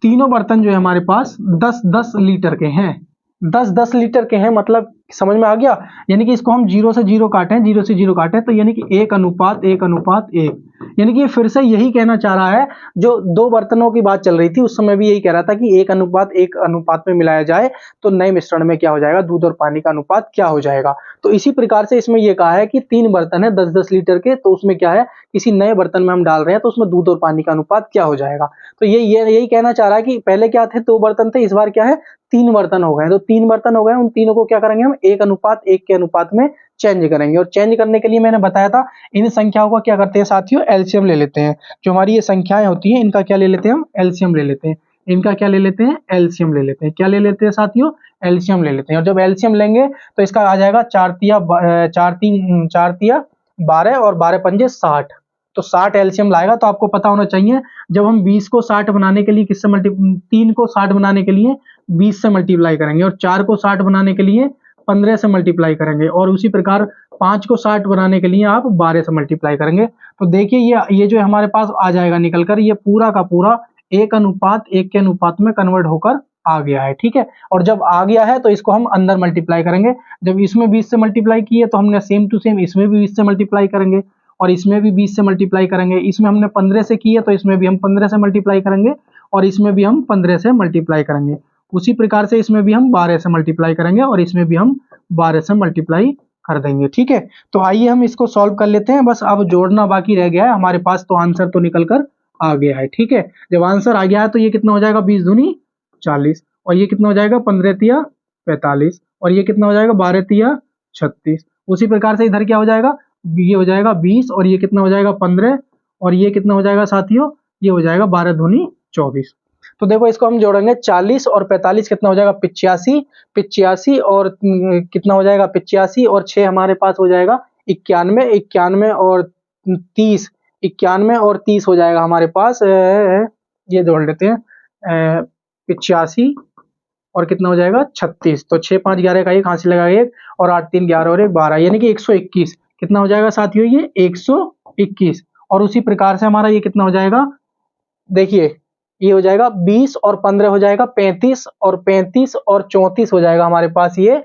तीनों बर्तन जो है हमारे पास 10-10 लीटर के हैं, 10-10 लीटर के हैं, मतलब समझ में आ गया। यानी कि इसको हम 0 से 0 काटें, 0 से 0 काटें तो यानी कि 1:1:1, यानी कि फिर से यही कहना चाह रहा है, जो 2 बर्तनों की बात चल रही थी उस समय भी यही कह रहा था कि 1:1 अनुपात में मिलाया जाए तो नए मिश्रण में क्या हो जाएगा, दूध और पानी का अनुपात क्या हो जाएगा। तो इसी प्रकार से इसमें यह कहा है कि 3 बर्तन है 10-10 लीटर के, तो उसमें क्या है, किसी नए बर्तन में हम डाल रहे हैं तो उसमें दूध और पानी का अनुपात क्या हो जाएगा। तो यही कहना चाह रहा है कि पहले क्या थे, 2 बर्तन थे, इस बार क्या है 3 बर्तन हो गए। तो 3 बर्तन हो गए, उन तीनों को क्या करेंगे हम 1:1 के अनुपात में चेंज करेंगे। और चेंज करने के लिए मैंने बताया था, इन संख्याओं का क्या करते हैं साथियों, एलसीएम ले लेते हैं। जो हमारी ये संख्याएं होती हैं इनका क्या ले लेते हैं हम, एलसीएम ले लेते हैं। इनका क्या ले लेते हैं, एलसीएम ले लेते हैं। क्या ले लेते हैं साथियों, एलसीएम ले लेते हैं। और जब एलसीएम लेंगे तो इसका आ जाएगा 4 तिया 12 और 12 पंजे 60, तो 60 एलसीएम लाएगा। तो आपको पता होना चाहिए, जब हम 20 को 60 बनाने के लिए किससे 3 को 60 बनाने के लिए 20 से मल्टीप्लाई करेंगे, और 4 को 60 बनाने के लिए 15 से मल्टीप्लाई करेंगे, और उसी प्रकार 5 को 60 बनाने के लिए आप 12 से मल्टीप्लाई करेंगे। तो देखिए ये जो हमारे पास आ जाएगा निकल कर, ये पूरा का पूरा 1:1 के अनुपात में कन्वर्ट होकर आ गया है, ठीक है। और जब आ गया है तो इसको हम अंदर मल्टीप्लाई करेंगे। जब इसमें 20 से मल्टीप्लाई किए तो हमने सेम टू सेम इसमें भी 20 से मल्टीप्लाई करेंगे, और इसमें भी 20 से मल्टीप्लाई करेंगे। इसमें हमने 15 से किए तो इसमें भी हम 15 से मल्टीप्लाई करेंगे, और इसमें भी हम 15 से मल्टीप्लाई करेंगे। उसी प्रकार से इसमें भी हम 12 से मल्टीप्लाई करेंगे, और इसमें भी हम 12 से मल्टीप्लाई कर देंगे, ठीक है। तो आइए हम इसको सॉल्व कर लेते हैं, बस अब जोड़ना बाकी रह गया है हमारे पास, तो आंसर तो निकल कर आ गया है, ठीक है। जब आंसर आ गया है तो ये कितना हो जाएगा, 20 दूनी 40, और ये कितना हो जाएगा 15 तिया 45, और ये कितना हो जाएगा 12 तिया 36। उसी प्रकार से इधर क्या हो जाएगा, ये हो जाएगा 20, और ये कितना हो जाएगा 15, और ये कितना हो जाएगा साथियों, ये हो जाएगा 12 दूनी 24। तो देखो इसको हम जोड़ेंगे, 40 और 45 कितना हो जाएगा 85, 85 और कितना हो जाएगा 85 और 6 हमारे पास हो जाएगा 91, 91 और 30, 91 और 30 हो जाएगा हमारे पास, ये जोड़ लेते हैं 85 और कितना हो जाएगा 36। तो 6 5 11 का 1 हाथ से लगा 1, और 8 3 11 और 1 12, यानी कि 121 कितना हो जाएगा साथियों, ये 121। और उसी प्रकार से हमारा ये कितना हो जाएगा, देखिए ये हो जाएगा 20 और 15 हो जाएगा 35, और 35 और 34 हो जाएगा हमारे पास ये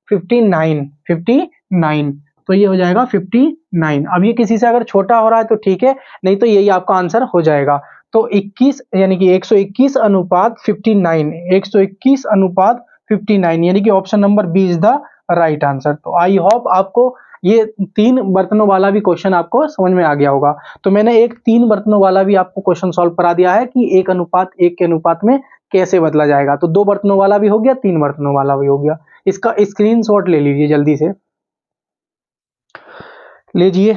59। तो ये हो जाएगा 59। अब ये किसी से अगर छोटा हो रहा है तो ठीक है, नहीं तो यही आपका आंसर हो जाएगा। तो 21 यानी कि 121 अनुपात 59, 121 अनुपात 59, यानी कि option number B is the right answer. तो आई होप आपको ये 3 बर्तनों वाला भी क्वेश्चन आपको समझ में आ गया होगा। तो मैंने एक 3 बर्तनों वाला भी आपको क्वेश्चन सॉल्व करा दिया है कि 1:1 के अनुपात में कैसे बदला जाएगा। तो 2 बर्तनों वाला भी हो गया, 3 बर्तनों वाला भी हो गया। इसका स्क्रीनशॉट ले लीजिए जल्दी से, लीजिए,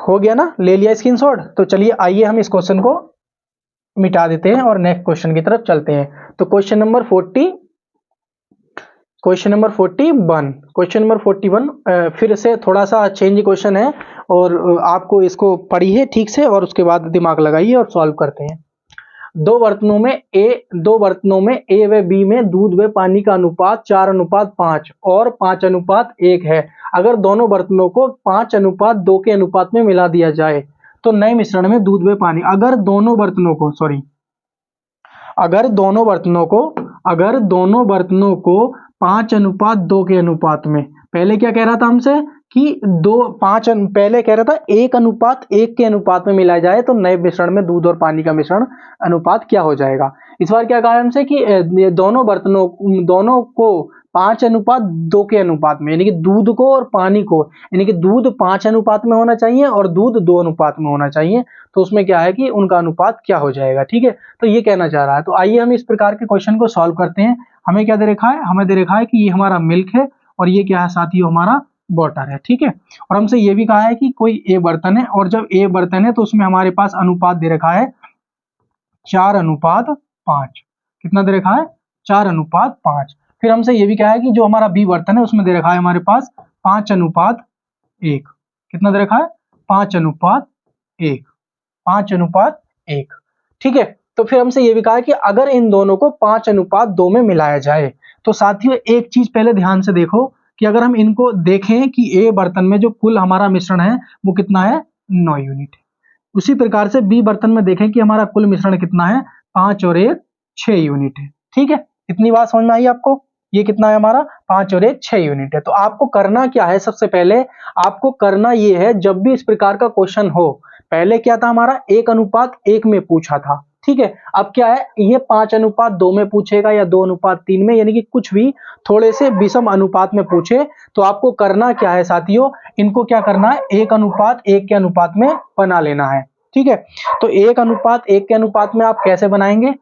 हो गया ना, ले लिया स्क्रीनशॉट। तो चलिए आइए हम इस क्वेश्चन को मिटा देते हैं और नेक्स्ट क्वेश्चन की तरफ चलते हैं। तो क्वेश्चन नंबर 41, क्वेश्चन नंबर 41 फिर से थोड़ा सा चेंज क्वेश्चन है, और आपको इसको पढ़िए ठीक से और उसके बाद दिमाग लगाइए और सॉल्व करते हैं। 2 बर्तनों में ए व बी में दूध व पानी का अनुपात 4:5 और 5:1 है। अगर दोनों बर्तनों को 5:2 के अनुपात में मिला दिया जाए तो नए मिश्रण में दूध व पानी, अगर दोनों बर्तनों को 5:2 के अनुपात में, पहले क्या कह रहा था हमसे कि 5 पहले कह रहा था 1:1 के अनुपात में मिलाया जाए तो नए मिश्रण में दूध और पानी का मिश्रण अनुपात क्या हो जाएगा। इस बार क्या कहा हमसे कि दोनों को 5:2 के अनुपात में, यानी कि दूध को और पानी को, यानी कि दूध 5 अनुपात में होना चाहिए और दूध 2 अनुपात में होना चाहिए। तो उसमें क्या है कि उनका अनुपात क्या हो जाएगा, ठीक है। तो ये कहना चाह रहा है। तो आइए हम इस प्रकार के क्वेश्चन को सॉल्व करते हैं। हमें क्या दे रखा है, हमें दे रखा है कि ये हमारा मिल्क है और ये क्या है साथियों, हमारा वाटर है, ठीक है। और हमसे ये भी कहा है कि कोई ए बर्तन है, और जब ए बर्तन है तो उसमें हमारे पास अनुपात दे रखा है 4:5। कितना दे रखा है? 4:5। फिर हमसे ये भी कहा है कि जो हमारा बी बर्तन है उसमें दे रखा है हमारे पास 5:1। कितना दे रखा है? 5:1। 5:1, ठीक है। तो फिर हमसे ये भी कहा है कि अगर इन दोनों को 5:2 में मिलाया जाए, तो साथियों एक चीज पहले ध्यान से देखो कि अगर हम इनको देखें कि ए बर्तन में जो कुल हमारा मिश्रण है वो कितना है? 9 यूनिट है। उसी प्रकार से बी बर्तन में देखें कि हमारा कुल मिश्रण कितना है? 5 और 1 6 यूनिट है, ठीक है। इतनी बात समझ में आई आपको? ये कितना है हमारा? 5 और 1 6 यूनिट है। तो आपको करना क्या है? सबसे पहले आपको करना ये है, जब भी इस प्रकार का क्वेश्चन हो, पहले क्या था हमारा? 1:1 में पूछा था, ठीक है। अब क्या है? ये 5:2 में पूछेगा या 2:3 में, यानी कि कुछ भी थोड़े से विषम अनुपात में पूछे, तो आपको करना क्या है साथियों? इनको क्या करना है? 1:1 के अनुपात में बना लेना है, ठीक है। तो 1:1 के अनुपात में आप कैसे बनाएंगे?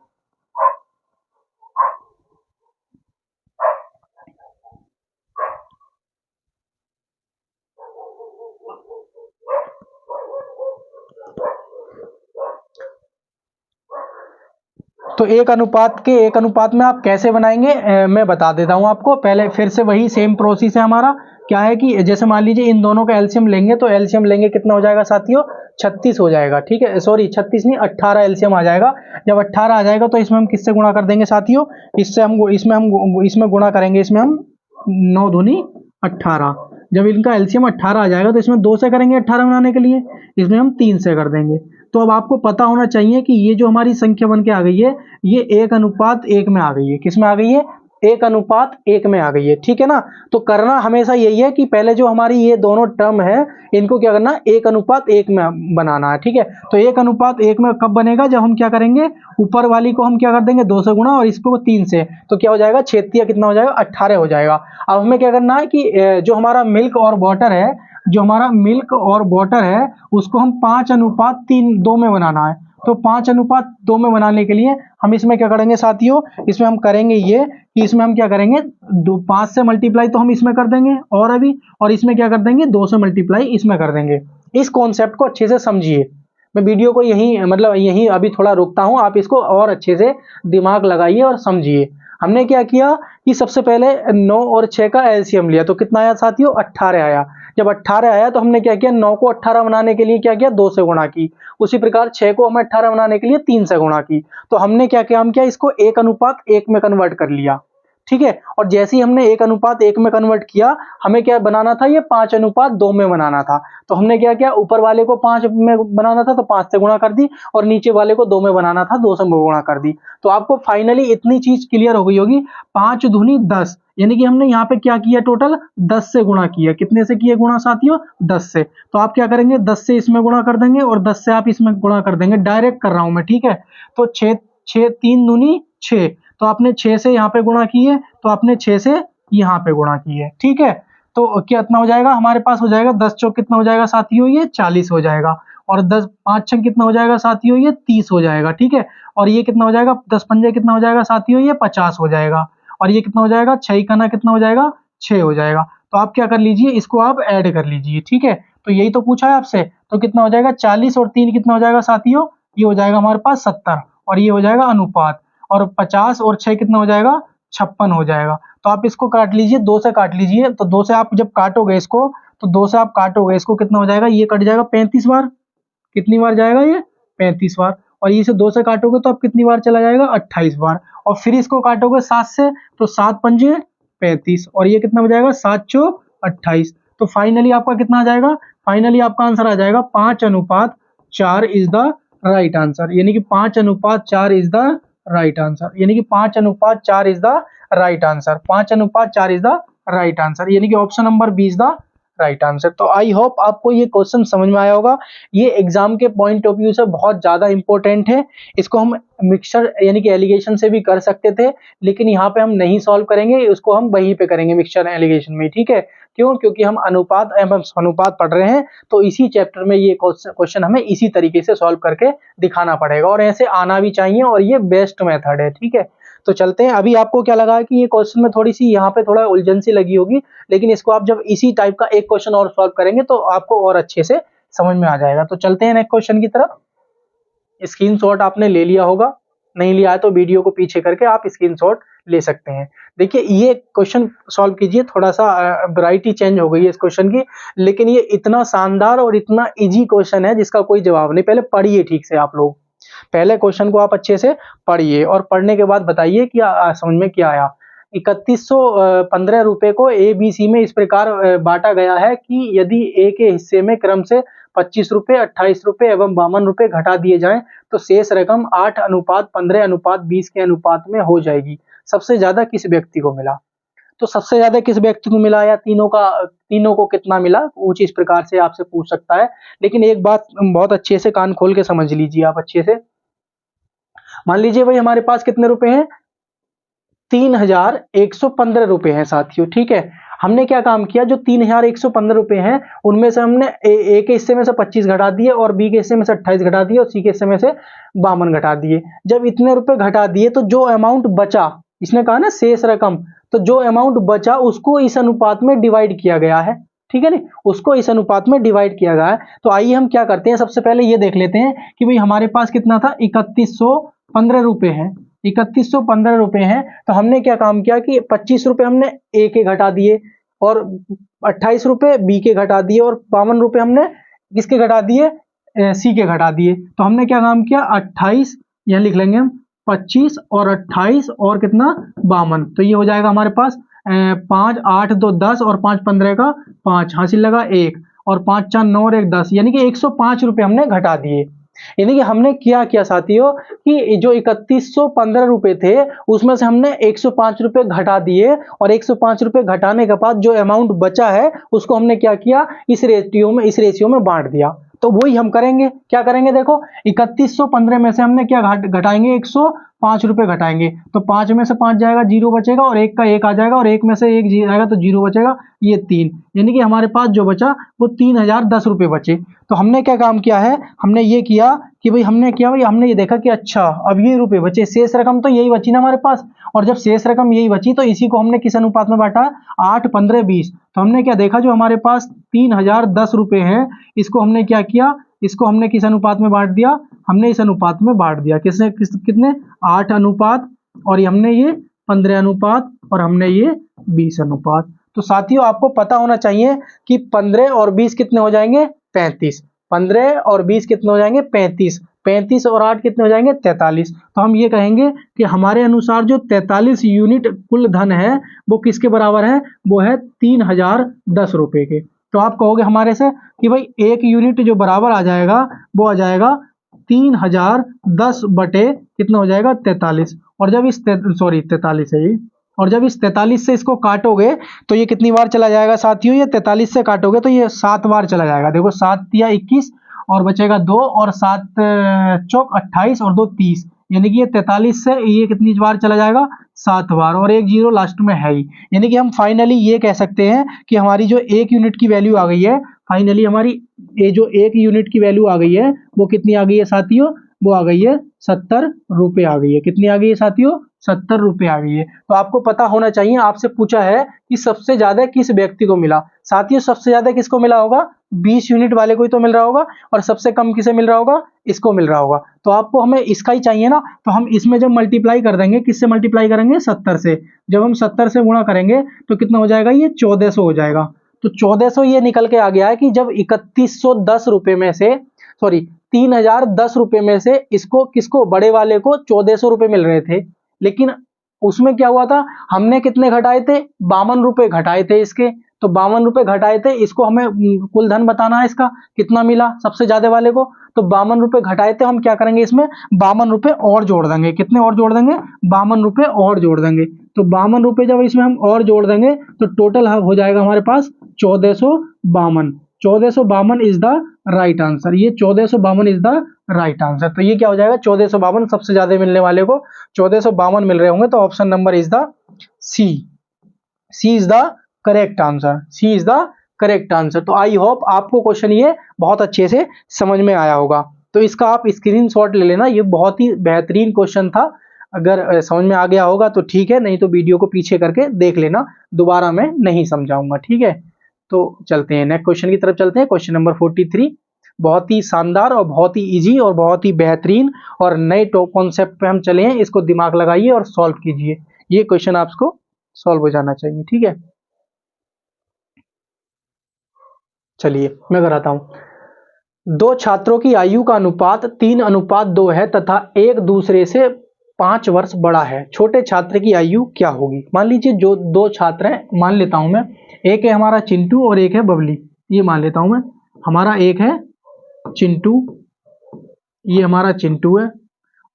तो 1:1 में आप कैसे बनाएंगे मैं बता देता हूं आपको। पहले फिर से वही सेम प्रोसेस है हमारा। क्या है कि जैसे मान लीजिए इन दोनों का एलसीएम लेंगे, तो एलसीएम लेंगे कितना हो जाएगा साथियों? 36 हो जाएगा, ठीक है। सॉरी 36 नहीं, 18 एलसीएम आ जाएगा। जब 18 आ जाएगा तो इसमें हम किससे गुणा कर देंगे साथियों? इसमें गुणा करेंगे, इसमें हम 9 दूनी 18। जब इनका एलसीएम 18 आ जाएगा तो इसमें 2 से करेंगे 18 बनाने के लिए, इसमें हम 3 से कर देंगे। तो अब आपको पता होना चाहिए कि ये जो हमारी संख्या बन के आ गई है, ये 1:1 में आ गई है। किस में आ गई है? 1:1 में आ गई है, ठीक है ना। तो करना हमेशा यही है कि पहले जो हमारी ये दोनों टर्म है, इनको क्या करना? 1:1 में बनाना है, ठीक है। तो 1:1 में कब बनेगा? जब हम क्या करेंगे, ऊपर वाली को हम क्या कर देंगे? 2 से गुणा, और इसको 3 से। तो क्या हो जाएगा? 6 कितना हो जाएगा? 18 हो जाएगा। अब हमें क्या करना है कि जो हमारा मिल्क और वाटर है, उसको हम 5:2 में बनाना है। तो 5:2 में बनाने के लिए हम इसमें क्या करेंगे साथियों? इसमें हम करेंगे ये कि इसमें हम क्या करेंगे? 5 से मल्टीप्लाई तो हम इसमें कर देंगे, और इसमें क्या कर देंगे? 2 से मल्टीप्लाई इसमें कर देंगे। इस कॉन्सेप्ट को अच्छे से समझिए। मैं वीडियो को यहीं अभी थोड़ा रोकता हूं, आप इसको और अच्छे से दिमाग लगाइए और समझिए। हमने क्या किया कि सबसे पहले 9 और 6 का एलसीएम लिया, तो कितना आया साथियों? 18 आया। जब 18 आया तो हमने क्या किया? 9 को 18 बनाने के लिए क्या किया? 2 से गुणा की। उसी प्रकार 6 को हमें 18 बनाने के लिए 3 से गुणा की। तो हमने क्या किया? हम क्या इसको 1:1 में कन्वर्ट कर लिया, ठीक है। और जैसे ही हमने 1:1 में कन्वर्ट किया, हमें क्या बनाना था? ये 5:2 में बनाना था। तो हमने क्या किया? ऊपर वाले को 5 में बनाना था तो 5 से गुणा कर दी, और नीचे वाले को 2 में बनाना था, 2 से गुणा कर दी। तो आपको फाइनली इतनी चीज क्लियर हो गई होगी। 5 दूनी 10, यानी कि हमने यहाँ पे क्या किया? टोटल 10 से गुणा किया। कितने से किए गुणा साथियों? 10 से। तो आप क्या करेंगे? 10 से इसमें गुणा कर देंगे, और 10 से आप इसमें गुणा कर देंगे। डायरेक्ट कर रहा हूं मैं, ठीक है। तो 6 3 दूनी 6, तो आपने 6 से यहाँ पे गुणा किए, तो आपने 6 से यहाँ पे गुणा किए, ठीक है। तो कितना हो जाएगा हमारे पास? हो जाएगा 10 चौक कितना हो जाएगा साथियों? ये 40 हो जाएगा। और 10 5 छक कितना हो जाएगा साथियों? ये 30 हो जाएगा, ठीक है। और ये कितना हो जाएगा? 10 पंजे कितना हो जाएगा साथियों? ये 50 हो जाएगा। और ये कितना हो जाएगा? 6 कना कितना हो जाएगा? 6 हो जाएगा। तो आप क्या कर लीजिए? इसको आप ऐड कर लीजिए, ठीक है। तो यही तो पूछा है आपसे। तो कितना हो जाएगा? 40 और 3 कितना हो जाएगा साथियों? ये हो जाएगा हमारे पास 70, और ये हो जाएगा अनुपात। और 50 और 6 कितना हो जाएगा? 56 हो जाएगा। तो आप इसको काट लीजिए, 2 से काट लीजिए। तो 2 से आप जब काटोगे इसको, तो 2 से आप काटोगे इसको, कितना हो जाएगा? ये कट जाएगा 35 बार। कितनी बार जाएगा ये? 35 बार। और इसे 2 से काटोगे तो आप कितनी बार चला जाएगा? 28 बार। और फिर इसको काटोगे 7 से, तो 7 पंजे 35, और ये कितना हो जाएगा? 7 चौक 28। तो फाइनली आपका कितना आ जाएगा? फाइनली आपका आंसर आ जाएगा 5:4 इज द राइट आंसर। यानी कि 5:4 इज द राइट आंसर। यानी कि 5:4 is the right answer. 5:4 is the right answer, यानी कि option number B is the right answer. तो आई होप आपको ये क्वेश्चन समझ में आया होगा। ये एग्जाम के पॉइंट ऑफ व्यू से बहुत ज्यादा इंपॉर्टेंट है। इसको हम मिक्सचर यानी कि एलिगेशन से भी कर सकते थे, लेकिन यहाँ पे हम नहीं सॉल्व करेंगे, उसको हम वहीं पे करेंगे मिक्सचर एलिगेशन में, ठीक है। क्यों? क्योंकि हम अनुपात एवं अनुपात पढ़ रहे हैं, तो इसी चैप्टर में ये क्वेश्चन हमें इसी तरीके से सॉल्व करके दिखाना पड़ेगा, और ऐसे आना भी चाहिए, और ये बेस्ट मेथड है, ठीक है। तो चलते हैं। अभी आपको क्या लगा कि ये क्वेश्चन में थोड़ी सी यहाँ पे थोड़ा उलझन सी लगी होगी, लेकिन इसको आप जब इसी टाइप का एक क्वेश्चन और सॉल्व करेंगे तो आपको और अच्छे से समझ में आ जाएगा। तो चलते हैं नेक्स्ट क्वेश्चन की तरफ। स्क्रीनशॉट आपने ले लिया होगा, नहीं लिया है तो वीडियो को पीछे करके आप स्क्रीनशॉट ले सकते हैं। देखिए ये क्वेश्चन सॉल्व कीजिए, थोड़ा सा वैरायटी चेंज हो गई है इस क्वेश्चन की, लेकिन ये इतना शानदार और इतना इजी क्वेश्चन है जिसका कोई जवाब नहीं। पहले पढ़िए ठीक से, आप लोग पहले क्वेश्चन को आप अच्छे से पढ़िए और पढ़ने के बाद बताइए कि समझ में क्या आया। 3115 रुपए को ABC में इस प्रकार बांटा गया है कि यदि A के हिस्से में क्रम से 25 रुपए, 28 रुपए एवं 52 रुपए घटा दिए जाएं तो शेष रकम 8:15:20 के अनुपात में हो जाएगी। सबसे ज्यादा किस व्यक्ति को मिला? तो सबसे ज्यादा किस व्यक्ति को मिला या तीनों को कितना मिला, कुछ इस प्रकार से आपसे पूछ सकता है। लेकिन एक बात बहुत अच्छे से कान खोल के समझ लीजिए आप अच्छे से। मान लीजिए भाई हमारे पास कितने रुपए हैं, 3115 रुपए हैं साथियों, ठीक है। हमने क्या काम किया, जो 3115 रुपए हैं उनमें से हमने ए के हिस्से में से 25 घटा दिए और बी के हिस्से में से 28 घटा दिए और सी के हिस्से में से 52 घटा दिए। जब इतने रुपए घटा दिए तो जो अमाउंट बचा, इसने कहा ना शेष रकम, तो जो अमाउंट बचा उसको इस अनुपात में डिवाइड किया गया है, ठीक है ना, उसको इस अनुपात में डिवाइड किया गया है। तो आइए हम क्या करते हैं, सबसे पहले ये देख लेते हैं कि भाई हमारे पास कितना था, 3115 रुपए है, 3115 रुपए हैं। तो हमने क्या काम किया कि 25 रुपए हमने ए के घटा दिए और 28 रुपए बी के घटा दिए और 52 रुपए हमने किसके घटा दिए, सी के घटा दिए। तो हमने क्या काम किया, 28 यहां लिख लेंगे हम, 25 और 28 और कितना 52, तो ये हो जाएगा हमारे पास 5 8 2 10 और 5 15 का 5 हासिल लगा 1 और 5 4 9 और 1 10, यानी कि 105 रुपए हमने घटा दिए। यानी कि हमने क्या किया साथियों कि जो 3115 रुपए थे उसमें से हमने 105 रुपए घटा दिए और 105 रुपए घटाने के बाद जो अमाउंट बचा है उसको हमने क्या किया, इस रेशियो में बांट दिया। तो वही हम करेंगे, क्या करेंगे, देखो 3115 में से हमने क्या घटाएंगे, 105 रुपए घटाएंगे, तो 5 में से 5 जाएगा, 0 बचेगा और 1 का 1 आ जाएगा और 1 में से 1 जाएगा तो 0 बचेगा, ये 3, यानी कि हमारे पास जो बचा वो 3010 रुपए बचे। तो हमने क्या काम किया है, हमने ये किया कि भाई हमने ये देखा कि अच्छा अब ये रुपए बचे, शेष रकम तो यही बची ना हमारे पास, और जब शेष रकम यही बची तो इसी को हमने किस अनुपात में बांटा, 8 15 20। तो हमने क्या देखा, जो हमारे पास 3010 रुपए हैं इसको हमने क्या किया, इसको हमने किस अनुपात में बांट दिया, हमने इस अनुपात में बांट दिया, कितने 8 अनुपात और हमने ये 15 अनुपात और हमने ये 20 अनुपात। तो साथियों आपको पता होना चाहिए कि 15 और 20 कितने हो जाएंगे, 35, 15 और 20 कितने हो जाएंगे, 35, 35 और 8 कितने हो जाएंगे, 43। तो हम ये कहेंगे कि हमारे अनुसार जो 43 यूनिट कुल धन है वो किसके बराबर है, वो है 3010 रुपए के। तो आप कहोगे हमारे से कि भाई एक यूनिट जो बराबर आ जाएगा वो आ जाएगा 3010 बटे कितना हो जाएगा, 43। और जब इस 43 है ये, और जब इस 43 से इसको काटोगे तो ये कितनी बार चला जाएगा साथियों, ये 43 से काटोगे तो ये 7 बार चला जाएगा। देखो 7 या 21 और बचेगा 2 और 7 चौक 28 और 2 30, यानी कि ये 43 से ये कितनी बार चला जाएगा, 7 बार, और एक 0 लास्ट में है ही। यानी कि हम फाइनली ये कह सकते हैं कि हमारी जो एक यूनिट की वैल्यू आ गई है, फाइनली हमारी ये जो एक यूनिट की वैल्यू आ गई है वो कितनी आ गई है साथियों, वो आ गई है 70 रुपए आ गई है। कितनी आ गई है साथियों, 70 रुपए आ गई है। तो आपको पता होना चाहिए, आपसे पूछा है कि सबसे ज्यादा किस व्यक्ति को मिला। साथियों सबसे ज्यादा किसको मिला होगा, 20 यूनिट वाले को ही तो मिल रहा होगा, और सबसे कम किसे मिल रहा होगा, इसको मिल रहा होगा। तो आपको हमें इसका ही चाहिए ना, तो हम इसमें जब मल्टीप्लाई कर देंगे, किससे मल्टीप्लाई करेंगे, 70 से। जब हम 70 से गुणा करेंगे तो कितना हो जाएगा, ये 1400 हो जाएगा। तो 1400 ये निकल के आ गया है कि जब 3110 रुपए में से 3010 रुपए में से इसको किसको, बड़े वाले को 1400 रुपए मिल रहे थे, लेकिन उसमें क्या हुआ था, हमने कितने घटाए थे, 52 रुपए घटाए थे इसके। तो 52 रुपए घटाए थे, इसको हमें कुल धन बताना है इसका कितना मिला सबसे ज्यादा वाले को। तो 52 रुपए घटाए थे, हम क्या करेंगे इसमें 52 रुपए और जोड़ देंगे। कितने और जोड़ देंगे, 52 रुपए और जोड़ देंगे। तो 52 रुपए जब इसमें हम और जोड़ देंगे तो टोटल हो जाएगा हमारे पास 1452। 1452 इज द राइट आंसर, ये 1452 इज द राइट आंसर। तो ये क्या हो जाएगा, 1452 सबसे ज्यादा मिलने वाले को 1452 मिल रहे होंगे, तो option number is the C. C is the correct answer, C is the correct answer. तो आई होप आपको क्वेश्चन ये बहुत अच्छे से समझ में आया होगा। तो इसका आप स्क्रीनशॉट ले लेना, ये बहुत ही बेहतरीन क्वेश्चन था। अगर समझ में आ गया होगा तो ठीक है, नहीं तो वीडियो को पीछे करके देख लेना, दोबारा मैं नहीं समझाऊंगा, ठीक है। तो चलते हैं नेक्स्ट क्वेश्चन की तरफ चलते हैं। क्वेश्चन नंबर 43, बहुत ही शानदार और बहुत ही इजी और बहुत ही बेहतरीन और नए टॉप कॉन्सेप्ट पे हम चले हैं, इसको दिमाग लगाइए और सॉल्व कीजिए, ये क्वेश्चन आपको सॉल्व हो जाना चाहिए, ठीक है। चलिए मैं कराता हूं। दो छात्रों की आयु का अनुपात 3:2 है तथा एक दूसरे से 5 वर्ष बड़ा है, छोटे छात्र की आयु क्या होगी। मान लीजिए जो दो छात्र हैं, मान लेता हूं मैं, एक है हमारा चिंटू और एक है बबली, ये मान लेता हूं मैं। हमारा एक है चिंटू, ये हमारा चिंटू है,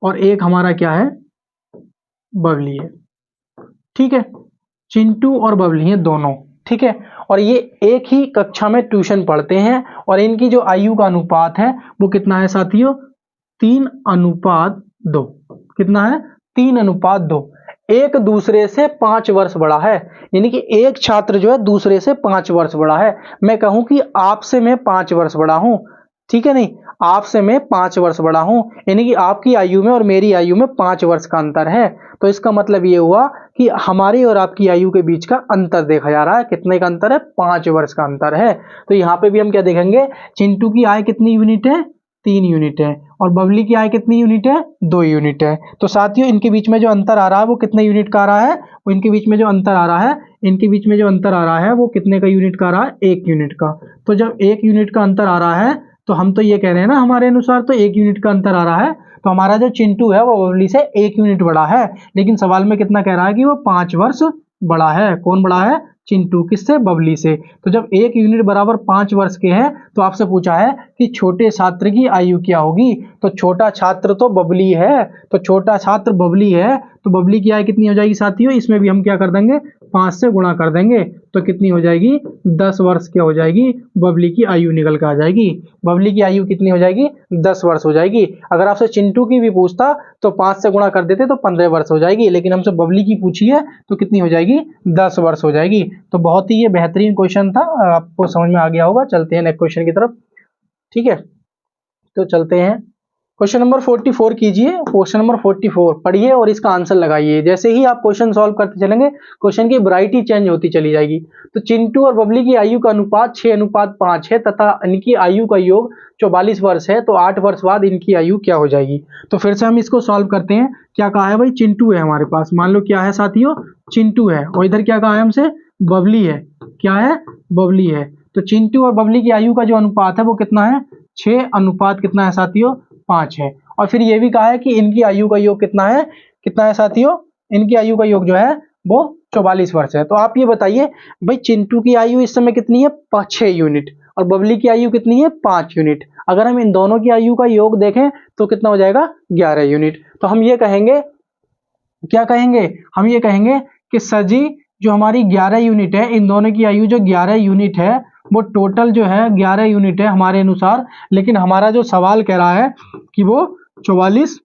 और एक हमारा क्या है, बबली है, ठीक है। चिंटू और बबली हैं दोनों, ठीक है, और ये एक ही कक्षा में ट्यूशन पढ़ते हैं, और इनकी जो आयु का अनुपात है वो कितना है साथियों, 3:2। कितना है, 3:2। एक दूसरे से 5 वर्ष बड़ा है, यानी कि एक छात्र जो है दूसरे से 5 वर्ष बड़ा है। मैं कहूं कि आपसे मैं 5 वर्ष बड़ा हूं, ठीक है, नहीं, आपसे मैं 5 वर्ष बड़ा हूं, यानी कि आपकी आयु में और मेरी आयु में 5 वर्ष का अंतर है। तो इसका मतलब ये हुआ कि हमारी और आपकी आयु के बीच का अंतर देखा जा रहा है। कितने का अंतर है, 5 वर्ष का अंतर है। तो यहाँ पे भी हम क्या देखेंगे, चिंटू की आय कितनी यूनिट है, 3 यूनिट है, और बबली की आय कितनी यूनिट है, 2 यूनिट है। तो साथियों इनके बीच में जो अंतर आ रहा है वो कितने यूनिट का आ रहा है, वो इनके बीच में जो अंतर आ रहा है, इनके बीच में जो अंतर आ रहा है वो कितने का यूनिट का आ रहा है, 1 यूनिट का। तो जब 1 यूनिट का अंतर आ रहा है तो हम तो ये कह रहे हैं ना, हमारे अनुसार तो 1 यूनिट का अंतर आ रहा है, तो हमारा जो चिंटू है वो बबली से 1 यूनिट बड़ा है। लेकिन सवाल में कितना कह रहा है कि वो 5 वर्ष बड़ा है। कौन बड़ा है, चिंटू, किससे, बबली से। तो जब 1 यूनिट बराबर 5 वर्ष के हैं तो आपसे पूछा है कि छोटे छात्र की आयु क्या होगी। तो छोटा छात्र तो बबली है, तो छोटा छात्र बबली है, तो बबली की आयु कितनी हो जाएगी साथियों, इसमें भी हम क्या कर देंगे, 5 से गुणा कर देंगे, तो कितनी हो जाएगी, 10 वर्ष क्या हो जाएगी, बबली की आयु निकल के आ जाएगी। बबली की आयु कितनी हो जाएगी, 10 वर्ष हो जाएगी। अगर आपसे चिंटू की भी पूछता तो 5 से गुणा कर देते तो 15 वर्ष हो जाएगी, लेकिन हमसे बबली की पूछी है तो कितनी हो जाएगी, 10 वर्ष हो जाएगी। तो बहुत ही ये बेहतरीन क्वेश्चन था, आपको समझ में आ गया होगा। चलते हैं नेक्स्ट क्वेश्चन की तरफ, ठीक है। तो चलते हैं क्वेश्चन नंबर 44 कीजिए। क्वेश्चन नंबर 44 पढ़िए और इसका आंसर लगाइए। जैसे ही आप क्वेश्चन सॉल्व करते चलेंगे क्वेश्चन की वैरायटी चेंज होती चली जाएगी। तो चिंटू और बबली की आयु का अनुपात 6:5 है तथा इनकी आयु का योग 44 वर्ष है, तो 8 वर्ष बाद इनकी आयु क्या हो जाएगी। तो फिर से हम इसको सॉल्व करते हैं। क्या कहा है भाई, चिंटू है हमारे पास, मान लो क्या है साथियों, चिंटू है, और इधर क्या कहा है हमसे, बबली है। क्या है, बबली है। तो चिंटू और बबली की आयु का जो अनुपात है वो कितना है, 6 अनुपात कितना है साथियों, 5 है। और फिर ये भी कहा है कि इनकी आयु का योग कितना है, कितना है साथियों, इनकी आयु का योग जो है वो 44 वर्ष है। तो आप ये बताइए भाई, चिंटू की आयु इस समय कितनी है, 6 यूनिट, और बबली की आयु कितनी है, 5 यूनिट। अगर हम इन दोनों की आयु का योग देखें तो कितना हो जाएगा, 11 यूनिट। तो हम ये कहेंगे, क्या कहेंगे, हम ये कहेंगे कि सर जी जो हमारी 11 यूनिट है, इन दोनों की आयु जो 11 यूनिट है वो टोटल जो है 11 यूनिट है हमारे अनुसार, लेकिन हमारा जो सवाल कह रहा है कि वो 44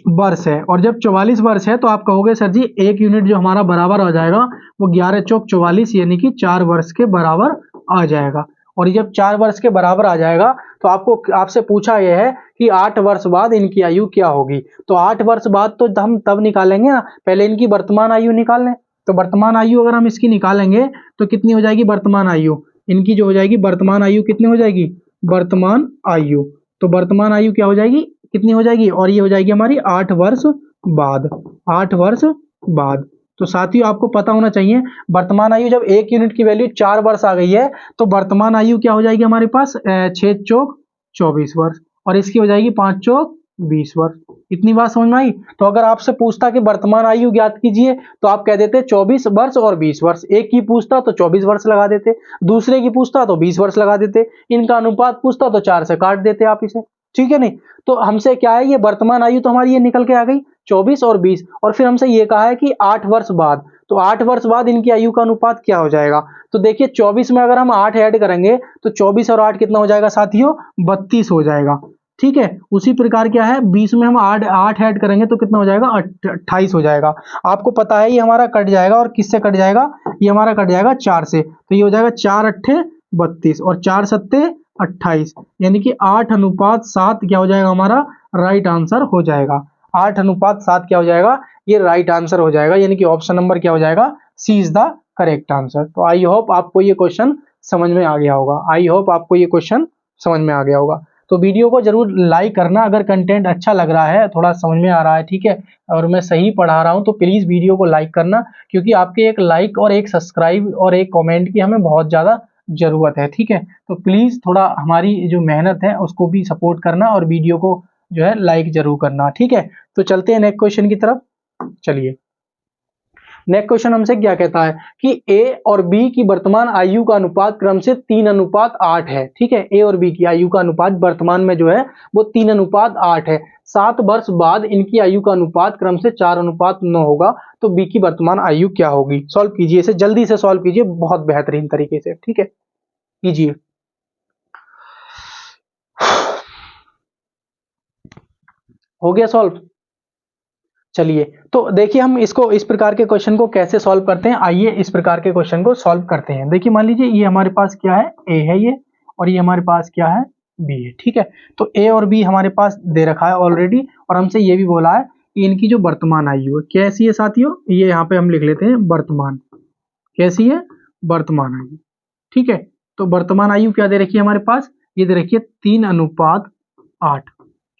वर्ष है। और जब 44 वर्ष है तो आप कहोगे सर जी 1 यूनिट जो हमारा बराबर आ जाएगा वो 11 चौक 44 यानी कि 4 वर्ष के बराबर आ जाएगा। और जब 4 वर्ष के बराबर आ जाएगा तो आपसे पूछा यह है कि 8 वर्ष बाद इनकी आयु क्या होगी। तो 8 वर्ष बाद तो हम तब निकालेंगे ना, पहले इनकी वर्तमान आयु निकाल लें। तो वर्तमान आयु अगर हम इसकी निकालेंगे तो कितनी हो जाएगी वर्तमान आयु, इनकी जो हो जाएगी वर्तमान आयु कितनी हो जाएगी, वर्तमान आयु। तो वर्तमान आयु क्या हो जाएगी, कितनी हो जाएगी, और ये हो जाएगी हमारी 8 वर्ष बाद, 8 वर्ष बाद। तो साथियों आपको पता होना चाहिए वर्तमान आयु जब 1 यूनिट की वैल्यू 4 वर्ष आ गई है तो वर्तमान आयु क्या हो जाएगी हमारे पास 6 चौक 24 वर्ष, और इसकी हो जाएगी 5 चौक 20 वर्ष। इतनी बात समझ में आई। तो अगर आपसे पूछता कि वर्तमान आयु ज्ञात कीजिए तो आप कह देते 24 वर्ष और 20 वर्ष। एक की पूछता तो 24 वर्ष लगा देते, दूसरे की पूछता तो 20 वर्ष लगा देते, इनका अनुपात पूछता तो 4 से काट देते आप इसे, ठीक है नहीं। तो हमसे क्या है, ये वर्तमान आयु तो हमारी ये निकल के आ गई 24 और 20, और फिर हमसे ये कहा है कि 8 वर्ष बाद, तो 8 वर्ष बाद इनकी आयु का अनुपात क्या हो जाएगा। तो देखिए 24 में अगर हम 8 ऐड करेंगे तो 24 और 8 कितना हो जाएगा साथियों, 32 हो जाएगा, ठीक है। उसी प्रकार क्या है 20 में हम 8 ऐड करेंगे तो कितना हो जाएगा 28 हो जाएगा। आपको पता है ये हमारा कट जाएगा, और किससे कट जाएगा, ये हमारा कट जाएगा 4 से, तो ये हो जाएगा 4 अट्ठे 32 और 4 सत्ते 28, यानी कि 8:7 क्या हो जाएगा हमारा राइट आंसर हो जाएगा। 8:7 क्या हो जाएगा, ये राइट आंसर हो जाएगा, यानी कि ऑप्शन नंबर क्या हो जाएगा, सी इज द करेक्ट आंसर। तो आई होप आपको ये क्वेश्चन समझ में आ गया होगा, आई होप आपको ये क्वेश्चन समझ में आ गया होगा। तो वीडियो को जरूर लाइक करना अगर कंटेंट अच्छा लग रहा है, थोड़ा समझ में आ रहा है, ठीक है, और मैं सही पढ़ा रहा हूँ, तो प्लीज वीडियो को लाइक करना, क्योंकि आपके एक लाइक और एक सब्सक्राइब और एक कमेंट की हमें बहुत ज्यादा जरूरत है, ठीक है। तो प्लीज थोड़ा हमारी जो मेहनत है उसको भी सपोर्ट करना और वीडियो को जो है लाइक जरूर करना, ठीक है। तो चलते हैं नेक्स्ट क्वेश्चन की तरफ। चलिए नेक्स्ट क्वेश्चन हमसे क्या कहता है कि ए और बी की वर्तमान आयु का अनुपात क्रम से 3:8 है, ठीक है। ए और बी की आयु का अनुपात वर्तमान में जो है वो 3:8 है। 7 वर्ष बाद इनकी आयु का अनुपात क्रम से 4:9 होगा, तो बी की वर्तमान आयु क्या होगी। सॉल्व कीजिए इसे, जल्दी से सॉल्व कीजिए, बहुत बेहतरीन तरीके से, ठीक है, कीजिए। हो गया सॉल्व। चलिए तो देखिए हम इसको इस प्रकार के क्वेश्चन को कैसे सॉल्व करते हैं, आइए इस प्रकार के क्वेश्चन को सॉल्व करते हैं। देखिए मान लीजिए ये हमारे पास क्या है, ए है ये, और ये हमारे पास क्या है, बी है, ठीक है। तो ए और बी हमारे पास दे रखा है ऑलरेडी, और हमसे ये भी बोला है कि इनकी जो वर्तमान आयु है कैसी है साथियों, ये यहाँ पे हम लिख लेते हैं वर्तमान, कैसी है, वर्तमान आयु, ठीक है। तो वर्तमान आयु क्या दे रखी है हमारे पास, ये दे रखी है 3:8।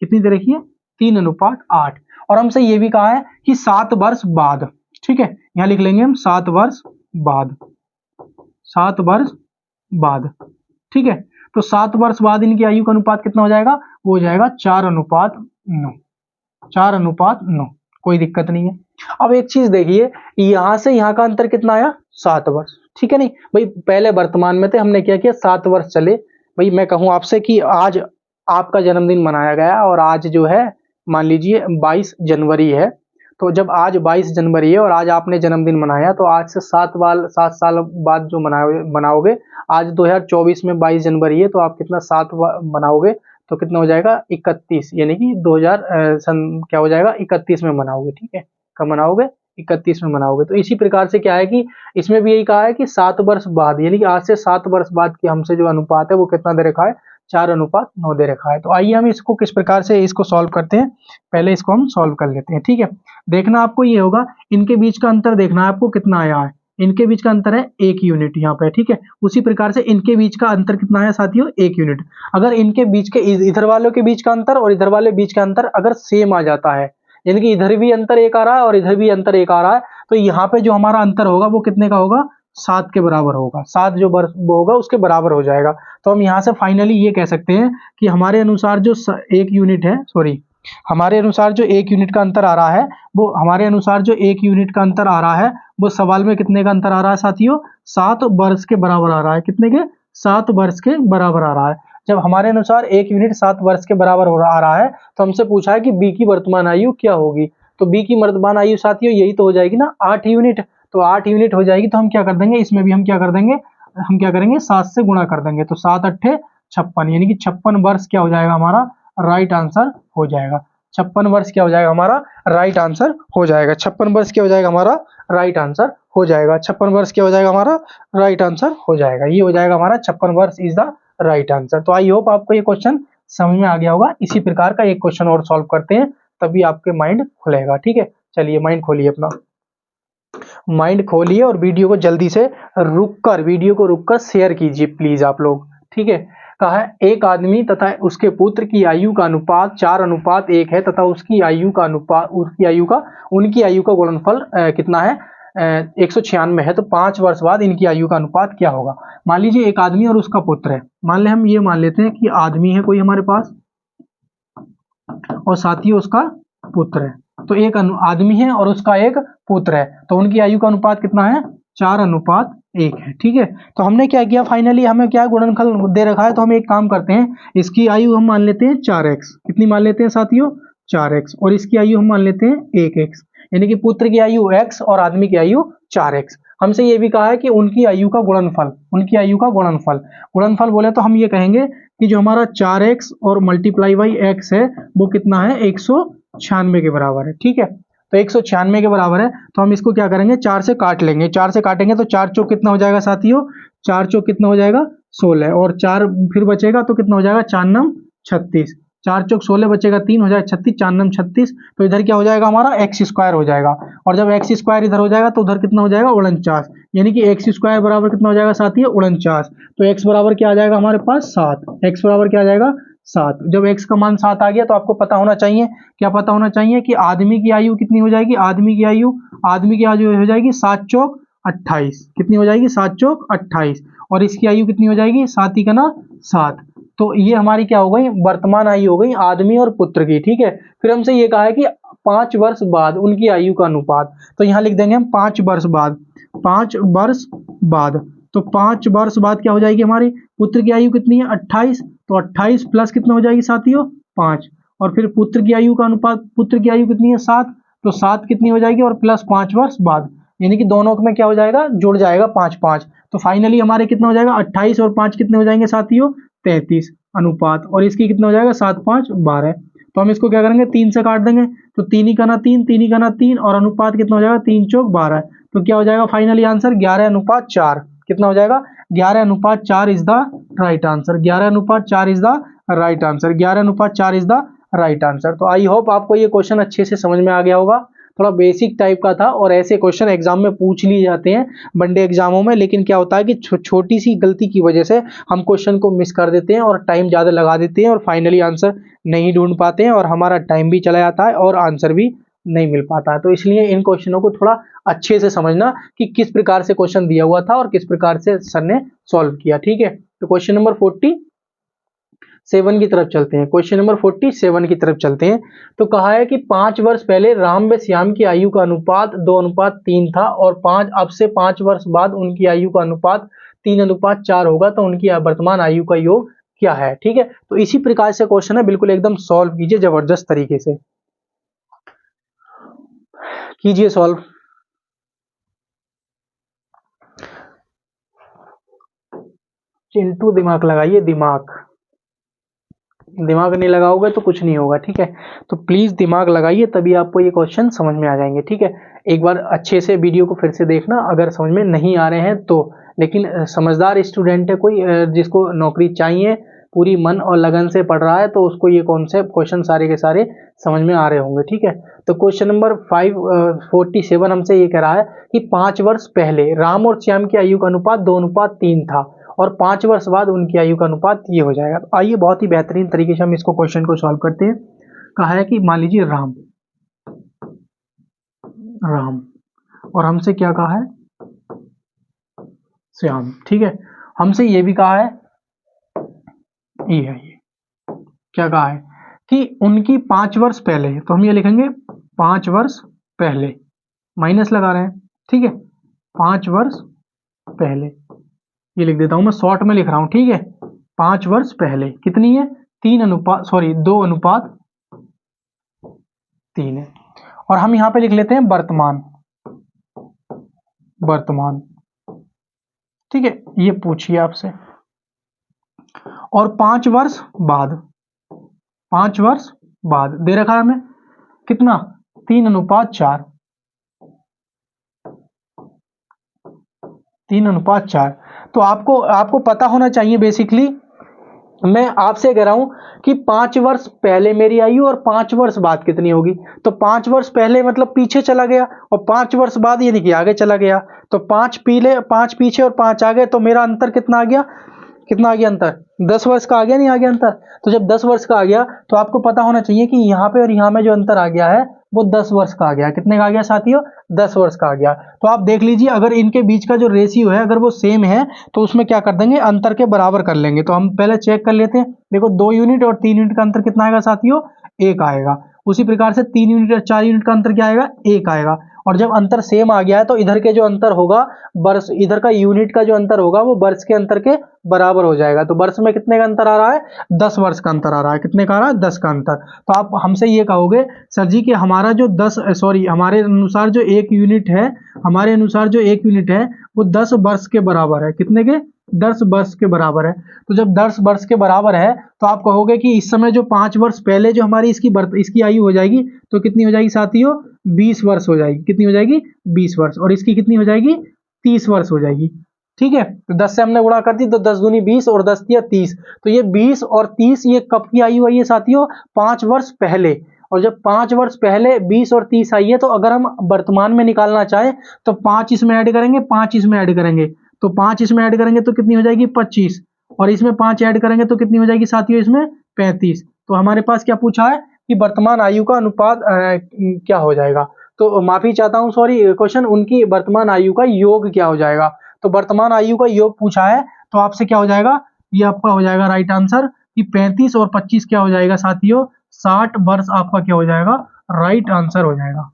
कितनी दे रखी है, 3:8। और हमसे ये भी कहा है कि 7 वर्ष बाद, ठीक है, यहां लिख लेंगे हम 7 वर्ष बाद, 7 वर्ष बाद, ठीक है। तो 7 वर्ष बाद इनकी आयु का अनुपात कितना हो जाएगा, वो हो जाएगा 4:9, 4:9, कोई दिक्कत नहीं है। अब एक चीज देखिए, यहां से यहां का अंतर कितना आया, 7 वर्ष, ठीक है। नहीं भाई, पहले वर्तमान में थे, हमने क्या किया, 7 वर्ष चले। भाई मैं कहूं आपसे कि आज आपका जन्मदिन मनाया गया और आज जो है मान लीजिए 22 जनवरी है, तो जब आज 22 जनवरी है और आज आपने जन्मदिन मनाया, तो आज से 7 साल बाद जो मनाओगे, आज 2024 में 22 जनवरी है, तो आप कितना 7 मनाओगे, तो कितना हो जाएगा 31, यानी कि 2000 क्या हो जाएगा 31 में मनाओगे, ठीक है। कब मनाओगे, 31 में मनाओगे। तो इसी प्रकार से क्या है कि इसमें भी यही कहा है कि 7 वर्ष बाद, यानी कि आज से 7 वर्ष बाद की हमसे जो अनुपात है वो कितना दे रखा है, 4:9 दे रखा है। तो आइए हम इसको किस प्रकार से इसको सॉल्व करते हैं, पहले इसको हम सॉल्व कर लेते हैं, ठीक है। देखना आपको ये होगा, इनके बीच का अंतर देखना है आपको कितना आया है, इनके बीच का अंतर है 1 यूनिट यहाँ पे, ठीक है। उसी प्रकार से इनके बीच का अंतर कितना है साथियों, 1 यूनिट। अगर इनके बीच के इधर वालों के बीच का अंतर और इधर वाले बीच का अंतर अगर सेम आ जाता है, यानी कि इधर भी अंतर 1 आ रहा है और इधर भी अंतर 1 आ रहा है, तो यहाँ पे जो हमारा अंतर होगा वो कितने का होगा, 7 के बराबर होगा, 7 जो वो होगा उसके बराबर हो जाएगा। तो हम यहाँ से फाइनली ये कह सकते हैं कि हमारे अनुसार जो 1 यूनिट है, सॉरी, हमारे अनुसार जो 1 यूनिट का अंतर आ रहा है, वो हमारे अनुसार जो 1 यूनिट का अंतर आ रहा है, वो सवाल में कितने का अंतर आ रहा है साथियों, 7 वर्ष के बराबर आ रहा है। कितने के, 7 वर्ष के बराबर आ रहा है। जब हमारे अनुसार 1 यूनिट 7 वर्ष के बराबर आ रहा है, तो हमसे पूछा है कि बी की वर्तमान आयु क्या होगी। तो बी की वर्तमान आयु साथियों यही तो हो जाएगी ना, 8 यूनिट। तो 8 यूनिट हो जाएगी, तो हम क्या कर देंगे, इसमें भी हम क्या कर देंगे, हम क्या करेंगे, 7 से गुणा कर देंगे। तो 7 8 56, यानी कि 56 वर्ष क्या हो जाएगा हमारा, राइट आंसर हो जाएगा। 56 वर्ष क्या हो जाएगा हमारा, राइट आंसर हो जाएगा। 56 वर्ष क्या हो जाएगा हमारा, राइट आंसर हो जाएगा। 56 वर्ष क्या हो जाएगा हमारा, राइट आंसर हो जाएगा। ये हो जाएगा हमारा 56 वर्ष इज द राइट आंसर। तो आई होप आपको ये क्वेश्चन समझ में आ गया होगा। इसी प्रकार का एक क्वेश्चन और सॉल्व करते हैं, तभी आपके माइंड खुलेगा, ठीक है। चलिए माइंड खोलिए, अपना माइंड खोलिए और वीडियो को जल्दी से रुककर शेयर कीजिए प्लीज आप लोग, ठीक है। कहा है एक आदमी तथा उसके पुत्र की आयु का अनुपात 4:1 है तथा उनकी आयु का गुणनफल कितना है, 196 है। तो 5 वर्ष बाद इनकी आयु का अनुपात क्या होगा। मान लीजिए एक आदमी और उसका पुत्र है, हम ये मान लेते हैं कि आदमी है कोई हमारे पास और साथ ही उसका पुत्र है। तो एक आदमी है और उसका एक पुत्र है, तो उनकी आयु का अनुपात कितना है, 4:1 है, ठीक है। तो हमने क्या किया, फाइनली हमें क्या गुणनफल दे रखा है, तो हम एक काम करते हैं, इसकी आयु हम मान लेते हैं 4x। कितनी मान लेते हैं साथियों, 4x, और इसकी आयु हम मान लेते हैं 1x, यानी कि पुत्र की आयु x और आदमी की आयु 4x। हमसे ये भी कहा है कि उनकी आयु का गुणनफल बोले तो हम ये कहेंगे कि जो हमारा 4x और मल्टीप्लाई बाई x है वो कितना है, 196 के बराबर है, ठीक है। तो 196 के बराबर है, तो हम इसको क्या करेंगे, 4 से काट लेंगे। 4 से काटेंगे तो 4 चौक कितना हो जाएगा साथियों, 4 चौक कितना हो जाएगा 16, और 4 फिर बचेगा तो कितना हो जाएगा, 4 9 36, 4 चौक 16 बचेगा 3 हो जाएगा 36, 4 नम 36, तो इधर क्या हो जाएगा हमारा एक्स स्क्वायर हो जाएगा, और जब एक्स स्क्वायर इधर हो जाएगा तो उधर कितना हो जाएगा 49, यानी कि एक्स स्क्वायर बराबर कितना हो जाएगा साथियों 49। तो एक्स बराबर क्या आ जाएगा हमारे पास 7, एक्स बराबर क्या आ जाएगा 7। जब एक्स का मान 7 आ गया तो आपको पता होना चाहिए, क्या पता होना चाहिए कि आदमी की आयु कितनी हो जाएगी, आदमी की आयु हो जाएगी 7 चौक 28, कितनी हो जाएगी 7 चौक 28, और इसकी आयु कितनी हो जाएगी 7 ही का ना 7। तो ये हमारी क्या हो गई वर्तमान आयु हो गई आदमी और पुत्र की, ठीक है। फिर हमसे ये कहा है कि 5 वर्ष बाद उनकी आयु का अनुपात, तो यहाँ लिख देंगे हम 5 वर्ष बाद, 5 वर्ष बाद। तो 5 वर्ष बाद क्या हो जाएगी हमारी पुत्र की आयु कितनी है 28, तो 28 प्लस कितना हो जाएगी साथियों 5, और फिर पुत्र की आयु का अनुपात, पुत्र की आयु कितनी है 7, तो 7 कितनी हो जाएगी और प्लस 5 वर्ष बाद, यानी कि दोनों में क्या हो जाएगा जुड़ जाएगा 5 5। तो फाइनली हमारे कितना हो जाएगा 28 और 5 कितने हो जाएंगे साथियों 33 अनुपात, और इसकी कितना हो जाएगा 7 5 12। तो हम इसको क्या करेंगे 3 से काट देंगे, तो 3 ही का ना 3, 3 ही का ना 3, और अनुपात कितना हो जाएगा 3 चौक 12। तो क्या हो जाएगा फाइनली आंसर 11 अनुपात 4, कितना हो जाएगा 11 अनुपात 4 इज द राइट आंसर, 11 अनुपात 4 इज द राइट आंसर, 11 अनुपात 4 इज द राइट आंसर। तो आई होप आपको ये क्वेश्चन अच्छे से समझ में आ गया होगा, थोड़ा बेसिक टाइप का था, और ऐसे क्वेश्चन एग्जाम में पूछ लिए जाते हैं वनडे एग्जामों में, लेकिन क्या होता है कि छोटी सी गलती की वजह से हम क्वेश्चन को मिस कर देते हैं और टाइम ज़्यादा लगा देते हैं और फाइनली आंसर नहीं ढूंढ पाते हैं, और हमारा टाइम भी चला जाता है और आंसर भी नहीं मिल पाता है। तो इसलिए इन क्वेश्चनों को थोड़ा अच्छे से समझना कि किस प्रकार से क्वेश्चन दिया हुआ था और किस प्रकार से सर ने सॉल्व किया, ठीक है। तो क्वेश्चन नंबर 47 की तरफ चलते हैं, क्वेश्चन नंबर 47 की तरफ चलते हैं। तो कहा है कि 5 वर्ष पहले राम व श्याम की आयु का अनुपात 2:3 था, और अब से 5 वर्ष बाद उनकी आयु का अनुपात 3:4 होगा, तो उनकी वर्तमान आयु का योग क्या है, ठीक है। तो इसी प्रकार से क्वेश्चन है, बिल्कुल एकदम सॉल्व कीजिए जबरदस्त तरीके से कीजिए सॉल्व। चिंटू दिमाग लगाइए, दिमाग नहीं लगाओगे तो कुछ नहीं होगा, ठीक है। तो प्लीज दिमाग लगाइए, तभी आपको ये क्वेश्चन समझ में आ जाएंगे, ठीक है। एक बार अच्छे से वीडियो को फिर से देखना, अगर समझ में नहीं आ रहे हैं तो, लेकिन समझदार स्टूडेंट है कोई जिसको नौकरी चाहिए, पूरी मन और लगन से पढ़ रहा है, तो उसको ये कॉन्सेप्ट क्वेश्चन सारे के सारे समझ में आ रहे होंगे, ठीक है। तो क्वेश्चन नंबर 47 हमसे ये कह रहा है कि 5 वर्ष पहले राम और श्याम की आयु का अनुपात 2:3 था, और 5 वर्ष बाद उनकी आयु का अनुपात ये हो जाएगा। तो आइए बहुत ही बेहतरीन तरीके से हम इसको क्वेश्चन को सॉल्व करते हैं। कहा है कि मान लीजिए राम और हमसे क्या कहा है श्याम, ठीक है। हमसे ये भी कहा है ये क्या कहा है कि उनकी 5 वर्ष पहले, तो हम ये लिखेंगे 5 वर्ष पहले, माइनस लगा रहे हैं, ठीक है। 5 वर्ष पहले ये लिख देता हूं मैं, शॉर्ट में लिख रहा हूं, ठीक है। 5 वर्ष पहले कितनी है 2:3 है, और हम यहां पे लिख लेते हैं वर्तमान, ठीक है। ये पूछिए आपसे, और 5 वर्ष बाद दे रखा है हमें कितना 3:4। तो आपको पता होना चाहिए, बेसिकली मैं आपसे कह रहा हूं कि 5 वर्ष पहले मेरी आयु और 5 वर्ष बाद कितनी होगी। तो 5 वर्ष पहले मतलब पीछे चला गया, और 5 वर्ष बाद यानी कि आगे चला गया। तो 5 पीछे और 5 आगे, तो मेरा अंतर कितना आ गया अंतर 10 वर्ष का आ गया, नहीं आ गया अंतर। तो जब 10 वर्ष का आ गया तो आपको पता होना चाहिए कि यहाँ पे और यहाँ में जो अंतर आ गया है वो 10 वर्ष का आ गया। कितने का आ गया साथियों 10 वर्ष का आ गया। तो आप देख लीजिए, अगर इनके बीच का जो रेशियो है अगर वो सेम है तो उसमें क्या कर देंगे अंतर के बराबर कर लेंगे। तो हम पहले चेक कर लेते हैं, देखो 2 यूनिट और 3 यूनिट का अंतर कितना आएगा साथियों 1 आएगा। उसी प्रकार से 3 यूनिट और 4 यूनिट का अंतर क्या आएगा 1 आएगा। और जब अंतर सेम आ गया है तो इधर के जो अंतर होगा वर्ष, इधर का यूनिट का जो अंतर होगा वो वर्ष के अंतर के बराबर हो जाएगा। तो वर्ष में कितने का अंतर आ रहा है 10 वर्ष का अंतर आ रहा है। कितने का आ रहा है 10 का अंतर। तो आप हमसे ये कहोगे सर जी कि हमारा जो हमारे अनुसार जो 1 यूनिट है वो 10 वर्ष के बराबर है। कितने के 10 वर्ष के बराबर है। तो जब 10 वर्ष के बराबर है तो आप कहोगे कि इस समय जो 5 वर्ष पहले जो हमारी इसकी आयु हो जाएगी तो कितनी हो जाएगी साथियों 20 वर्ष हो जाएगी। कितनी हो जाएगी 20 वर्ष। और इसकी कितनी हो जाएगी 30 वर्ष हो जाएगी। ठीक है। तो 10 से हमने गुणा कर दी तो 10 दूनी 20 और 10 दिया 30। तो ये 20 और 30 ये कब की आई हुई है साथियों? 5 वर्ष पहले। और जब 5 वर्ष पहले 20 और 30 आई है तो अगर हम वर्तमान में निकालना चाहें तो 5 इसमें ऐड करेंगे, 5 इसमें ऐड करेंगे, तो 5 इसमें ऐड करेंगे तो कितनी हो जाएगी? 25। और इसमें 5 ऐड करेंगे तो कितनी हो जाएगी साथियों? इसमें 35। तो हमारे पास क्या पूछा है कि वर्तमान आयु का अनुपात क्या हो जाएगा? तो माफी चाहता हूं, सॉरी, क्वेश्चन उनकी वर्तमान आयु का योग क्या हो जाएगा? तो वर्तमान आयु का योग पूछा है तो आपसे क्या हो जाएगा? ये आपका हो जाएगा राइट आंसर कि 35 और 25 क्या हो जाएगा साथियों? 60 वर्ष आपका क्या हो जाएगा? राइट आंसर हो जाएगा।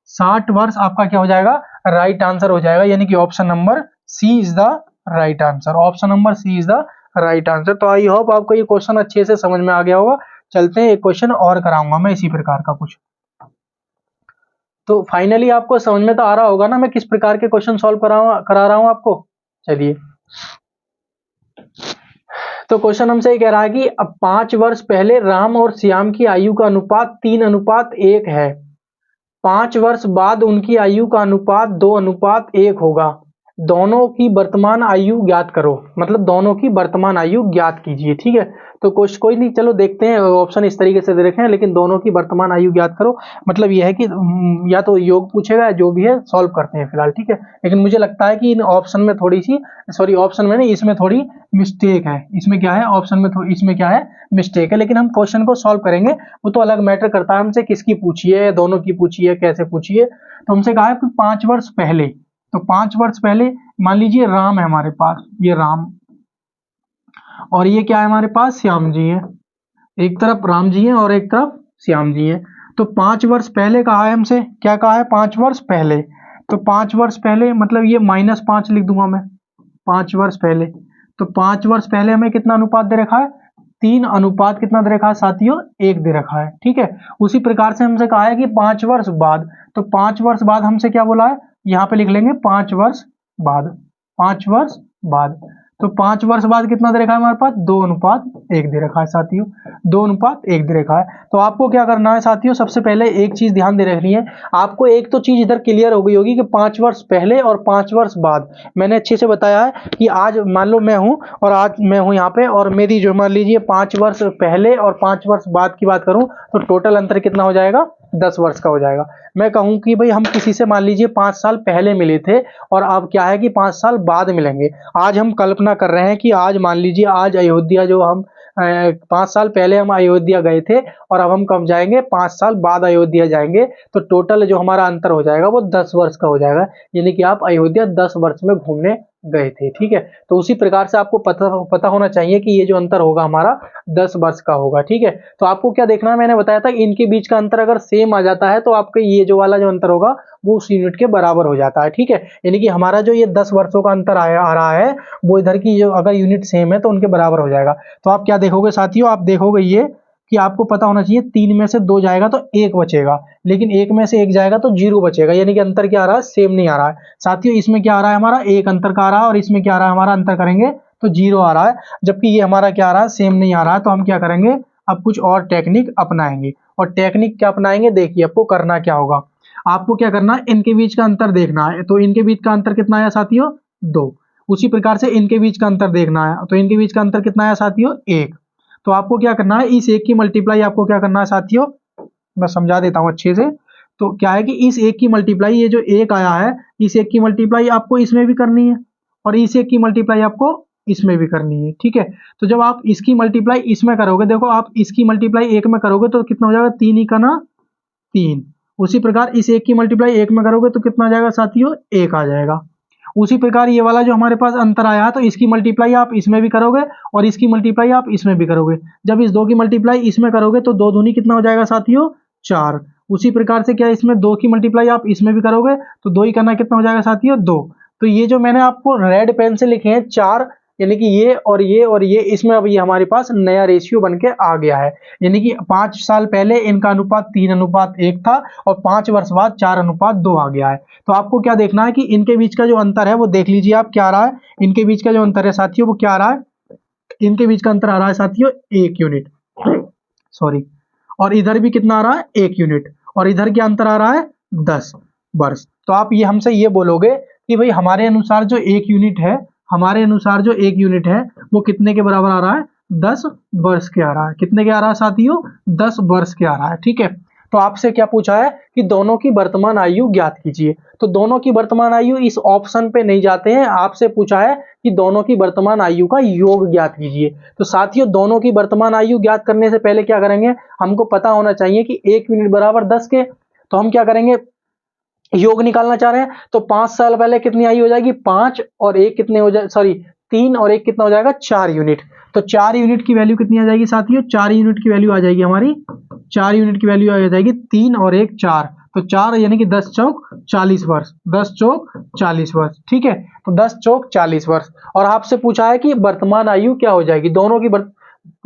60 वर्ष आपका क्या हो जाएगा? राइट आंसर हो जाएगा, यानी कि option number C is the right answer. Option number C is the right answer. तो आई होप आपको ये क्वेश्चन अच्छे से समझ में आ गया होगा। चलते हैं, एक क्वेश्चन और कराऊंगा मैं इसी प्रकार का कुछ। तो फाइनली आपको समझ में तो आ रहा होगा ना मैं किस प्रकार के क्वेश्चन सॉल्व करा रहा हूं आपको। चलिए, तो क्वेश्चन हमसे ये कह रहा है कि अब 5 वर्ष पहले राम और श्याम की आयु का अनुपात 3:1 है। 5 वर्ष बाद उनकी आयु का अनुपात 2:1 होगा। दोनों की वर्तमान आयु ज्ञात करो, मतलब दोनों की वर्तमान आयु ज्ञात कीजिए। ठीक है, तो कोई नहीं, चलो देखते हैं। ऑप्शन इस तरीके से दे रखे हैं, लेकिन दोनों की वर्तमान आयु ज्ञात करो मतलब यह है कि या तो योग पूछेगा, जो भी है सॉल्व करते हैं फिलहाल। ठीक है, लेकिन मुझे लगता है कि इन ऑप्शन में थोड़ी सी, सॉरी ऑप्शन में नहीं, इसमें थोड़ी मिस्टेक है। इसमें क्या है? ऑप्शन में इसमें क्या है? मिस्टेक है। लेकिन हम क्वेश्चन को सॉल्व करेंगे, वो तो अलग मैटर करता है। हमसे किसकी पूछी है, दोनों की पूछी है, कैसे पूछी है। तो हमसे कहा है कि 5 वर्ष पहले, तो 5 वर्ष पहले मान लीजिए राम है हमारे पास, ये राम, और ये क्या है हमारे पास? श्याम जी है। एक तरफ राम जी हैं और एक तरफ श्याम जी हैं। तो 5 वर्ष पहले कहा है हमसे, क्या कहा है? 5 वर्ष पहले। तो 5 वर्ष पहले मतलब ये -5 लिख दूंगा मैं, 5 वर्ष पहले। तो 5 वर्ष पहले हमें कितना अनुपात दे रखा है? 3 अनुपात कितना दे रखा है साथियों? 1 दे रखा है। ठीक है, उसी प्रकार से हमसे कहा है कि 5 वर्ष बाद, तो 5 वर्ष बाद हमसे क्या बोला है? यहाँ पे लिख लेंगे 5 वर्ष बाद, 5 वर्ष बाद। तो 5 वर्ष बाद कितना दे रखा है हमारे पास? 2:1 दे रखा है साथियों, 2:1 दे रखा है। तो आपको क्या करना है साथियों? सबसे पहले एक चीज ध्यान दे रखनी है आपको। एक तो चीज इधर क्लियर हो गई होगी कि 5 वर्ष पहले और 5 वर्ष बाद। मैंने अच्छे से बताया है कि आज मान लो मैं हूं और आज मैं हूं यहाँ पे, और मेरी जो मान लीजिए 5 वर्ष पहले और 5 वर्ष बाद की बात करूं तो टोटल अंतर कितना हो जाएगा? 10 वर्ष का हो जाएगा। मैं कहूं कि भाई हम किसी से मान लीजिए 5 साल पहले मिले थे और अब क्या है कि 5 साल बाद मिलेंगे। आज हम कल्पना कर रहे हैं कि आज मान लीजिए आज अयोध्या, जो हम 5 साल पहले हम अयोध्या गए थे और अब हम कब जाएंगे? 5 साल बाद अयोध्या जाएंगे। तो टोटल जो हमारा अंतर हो जाएगा वो 10 वर्ष का हो जाएगा, यानी कि आप अयोध्या 10 वर्ष में घूमने गए थे। ठीक है, तो उसी प्रकार से आपको पता होना चाहिए कि ये जो अंतर होगा हमारा 10 वर्ष का होगा। ठीक है, तो आपको क्या देखना है? मैंने बताया था इनके बीच का अंतर अगर सेम आ जाता है तो आपके ये जो वाला जो अंतर होगा वो उस यूनिट के बराबर हो जाता है। ठीक है, यानी कि हमारा जो ये 10 वर्षों का अंतर आ रहा है वो इधर की जो अगर यूनिट सेम है तो उनके बराबर हो जाएगा। तो आप क्या देखोगे साथियों? आप देखोगे ये कि आपको पता होना चाहिए 3 में से 2 जाएगा तो 1 बचेगा, लेकिन 1 में से 1 जाएगा तो 0 बचेगा, यानी कि अंतर क्या आ रहा है? सेम नहीं आ रहा है साथियों। इसमें क्या आ रहा है हमारा? 1 अंतर का आ रहा है, और इसमें क्या आ रहा है हमारा? अंतर करेंगे तो 0 आ रहा है, जबकि ये हमारा क्या आ रहा है? सेम नहीं आ रहा है। तो हम क्या करेंगे? अब कुछ और टेक्निक अपनाएंगे। और टेक्निक क्या अपनाएंगे? देखिए आपको करना क्या होगा, आपको क्या करना है? इनके बीच का अंतर देखना है। तो इनके बीच का अंतर कितना आया साथियों? 2। उसी प्रकार से इनके बीच का अंतर देखना है, तो इनके बीच का अंतर कितना आया साथियों? 1। तो आपको क्या करना है? इस 1 की मल्टीप्लाई आपको क्या करना है साथियों? मैं समझा देता हूं अच्छे से। तो क्या है कि इस 1 की मल्टीप्लाई, ये जो 1 आया है, इस 1 की मल्टीप्लाई आपको इसमें भी करनी है और इस 1 की मल्टीप्लाई आपको इसमें भी करनी है। ठीक है, तो जब आप इसकी मल्टीप्लाई इसमें करोगे, देखो आप इसकी मल्टीप्लाई 1 में करोगे तो कितना हो जाएगा? 3 ही का ना 3। उसी प्रकार इस 1 की मल्टीप्लाई 1 में करोगे तो कितना आ जाएगा साथियों? 1 आ जाएगा। उसी प्रकार ये वाला जो हमारे पास अंतर आया है तो इसकी मल्टीप्लाई आप इसमें भी करोगे और इसकी मल्टीप्लाई आप इसमें भी करोगे। जब इस 2 की मल्टीप्लाई इसमें करोगे तो 2 दूनी कितना हो जाएगा साथियों? 4। उसी प्रकार से क्या इसमें 2 की मल्टीप्लाई आप इसमें भी करोगे तो 2 ही करना कितना हो जाएगा साथियों? 2। तो ये जो मैंने आपको रेड पेन से लिखे हैं 4, यानी कि ये और ये इसमें अब ये हमारे पास नया रेशियो बन के आ गया है, यानी कि 5 साल पहले इनका अनुपात 3:1 था और 5 वर्ष बाद 4:2 आ गया है। तो आपको क्या देखना है कि इनके बीच का जो अंतर है वो देख लीजिए आप क्या आ रहा है। इनके बीच का जो अंतर है साथियों वो क्या आ रहा है? इनके बीच का अंतर आ रहा है साथियों 1 यूनिट, सॉरी, और इधर भी कितना आ रहा है? 1 यूनिट, और इधर क्या अंतर आ रहा है? 10 वर्ष। तो आप ये हमसे ये बोलोगे कि भाई हमारे अनुसार जो 1 यूनिट है, हमारे अनुसार जो 1 यूनिट है वो कितने के बराबर आ रहा है? 10 वर्ष के आ रहा है। कितने के आ रहा है साथियों? 10 वर्ष के आ रहा है। ठीक है, तो आपसे क्या पूछा है कि दोनों की वर्तमान आयु ज्ञात कीजिए। तो दोनों की वर्तमान आयु इस ऑप्शन पे नहीं जाते हैं, आपसे पूछा है कि दोनों की वर्तमान आयु का योग ज्ञात कीजिए। तो साथियों दोनों की वर्तमान आयु ज्ञात करने से पहले क्या करेंगे, हमको पता होना चाहिए कि 1 यूनिट बराबर 10 के। तो हम क्या करेंगे, योग निकालना चाह रहे हैं तो 5 साल पहले कितनी आयु हो जाएगी? 5 और 1 कितने हो जाए, सॉरी 3 और 1 कितना हो जाएगा? 4 यूनिट। तो 4 यूनिट की वैल्यू कितनी आ जाएगी साथियों? 4 यूनिट की वैल्यू आ जाएगी हमारी, 4 यूनिट की वैल्यू आ जाएगी 3 और 1 4। तो 4 यानी कि 10 चौक 40 वर्ष, 10 चौक 40 वर्ष। ठीक है, तो 10 चौक 40 वर्ष। और आपसे पूछा है कि वर्तमान आयु क्या हो जाएगी, दोनों की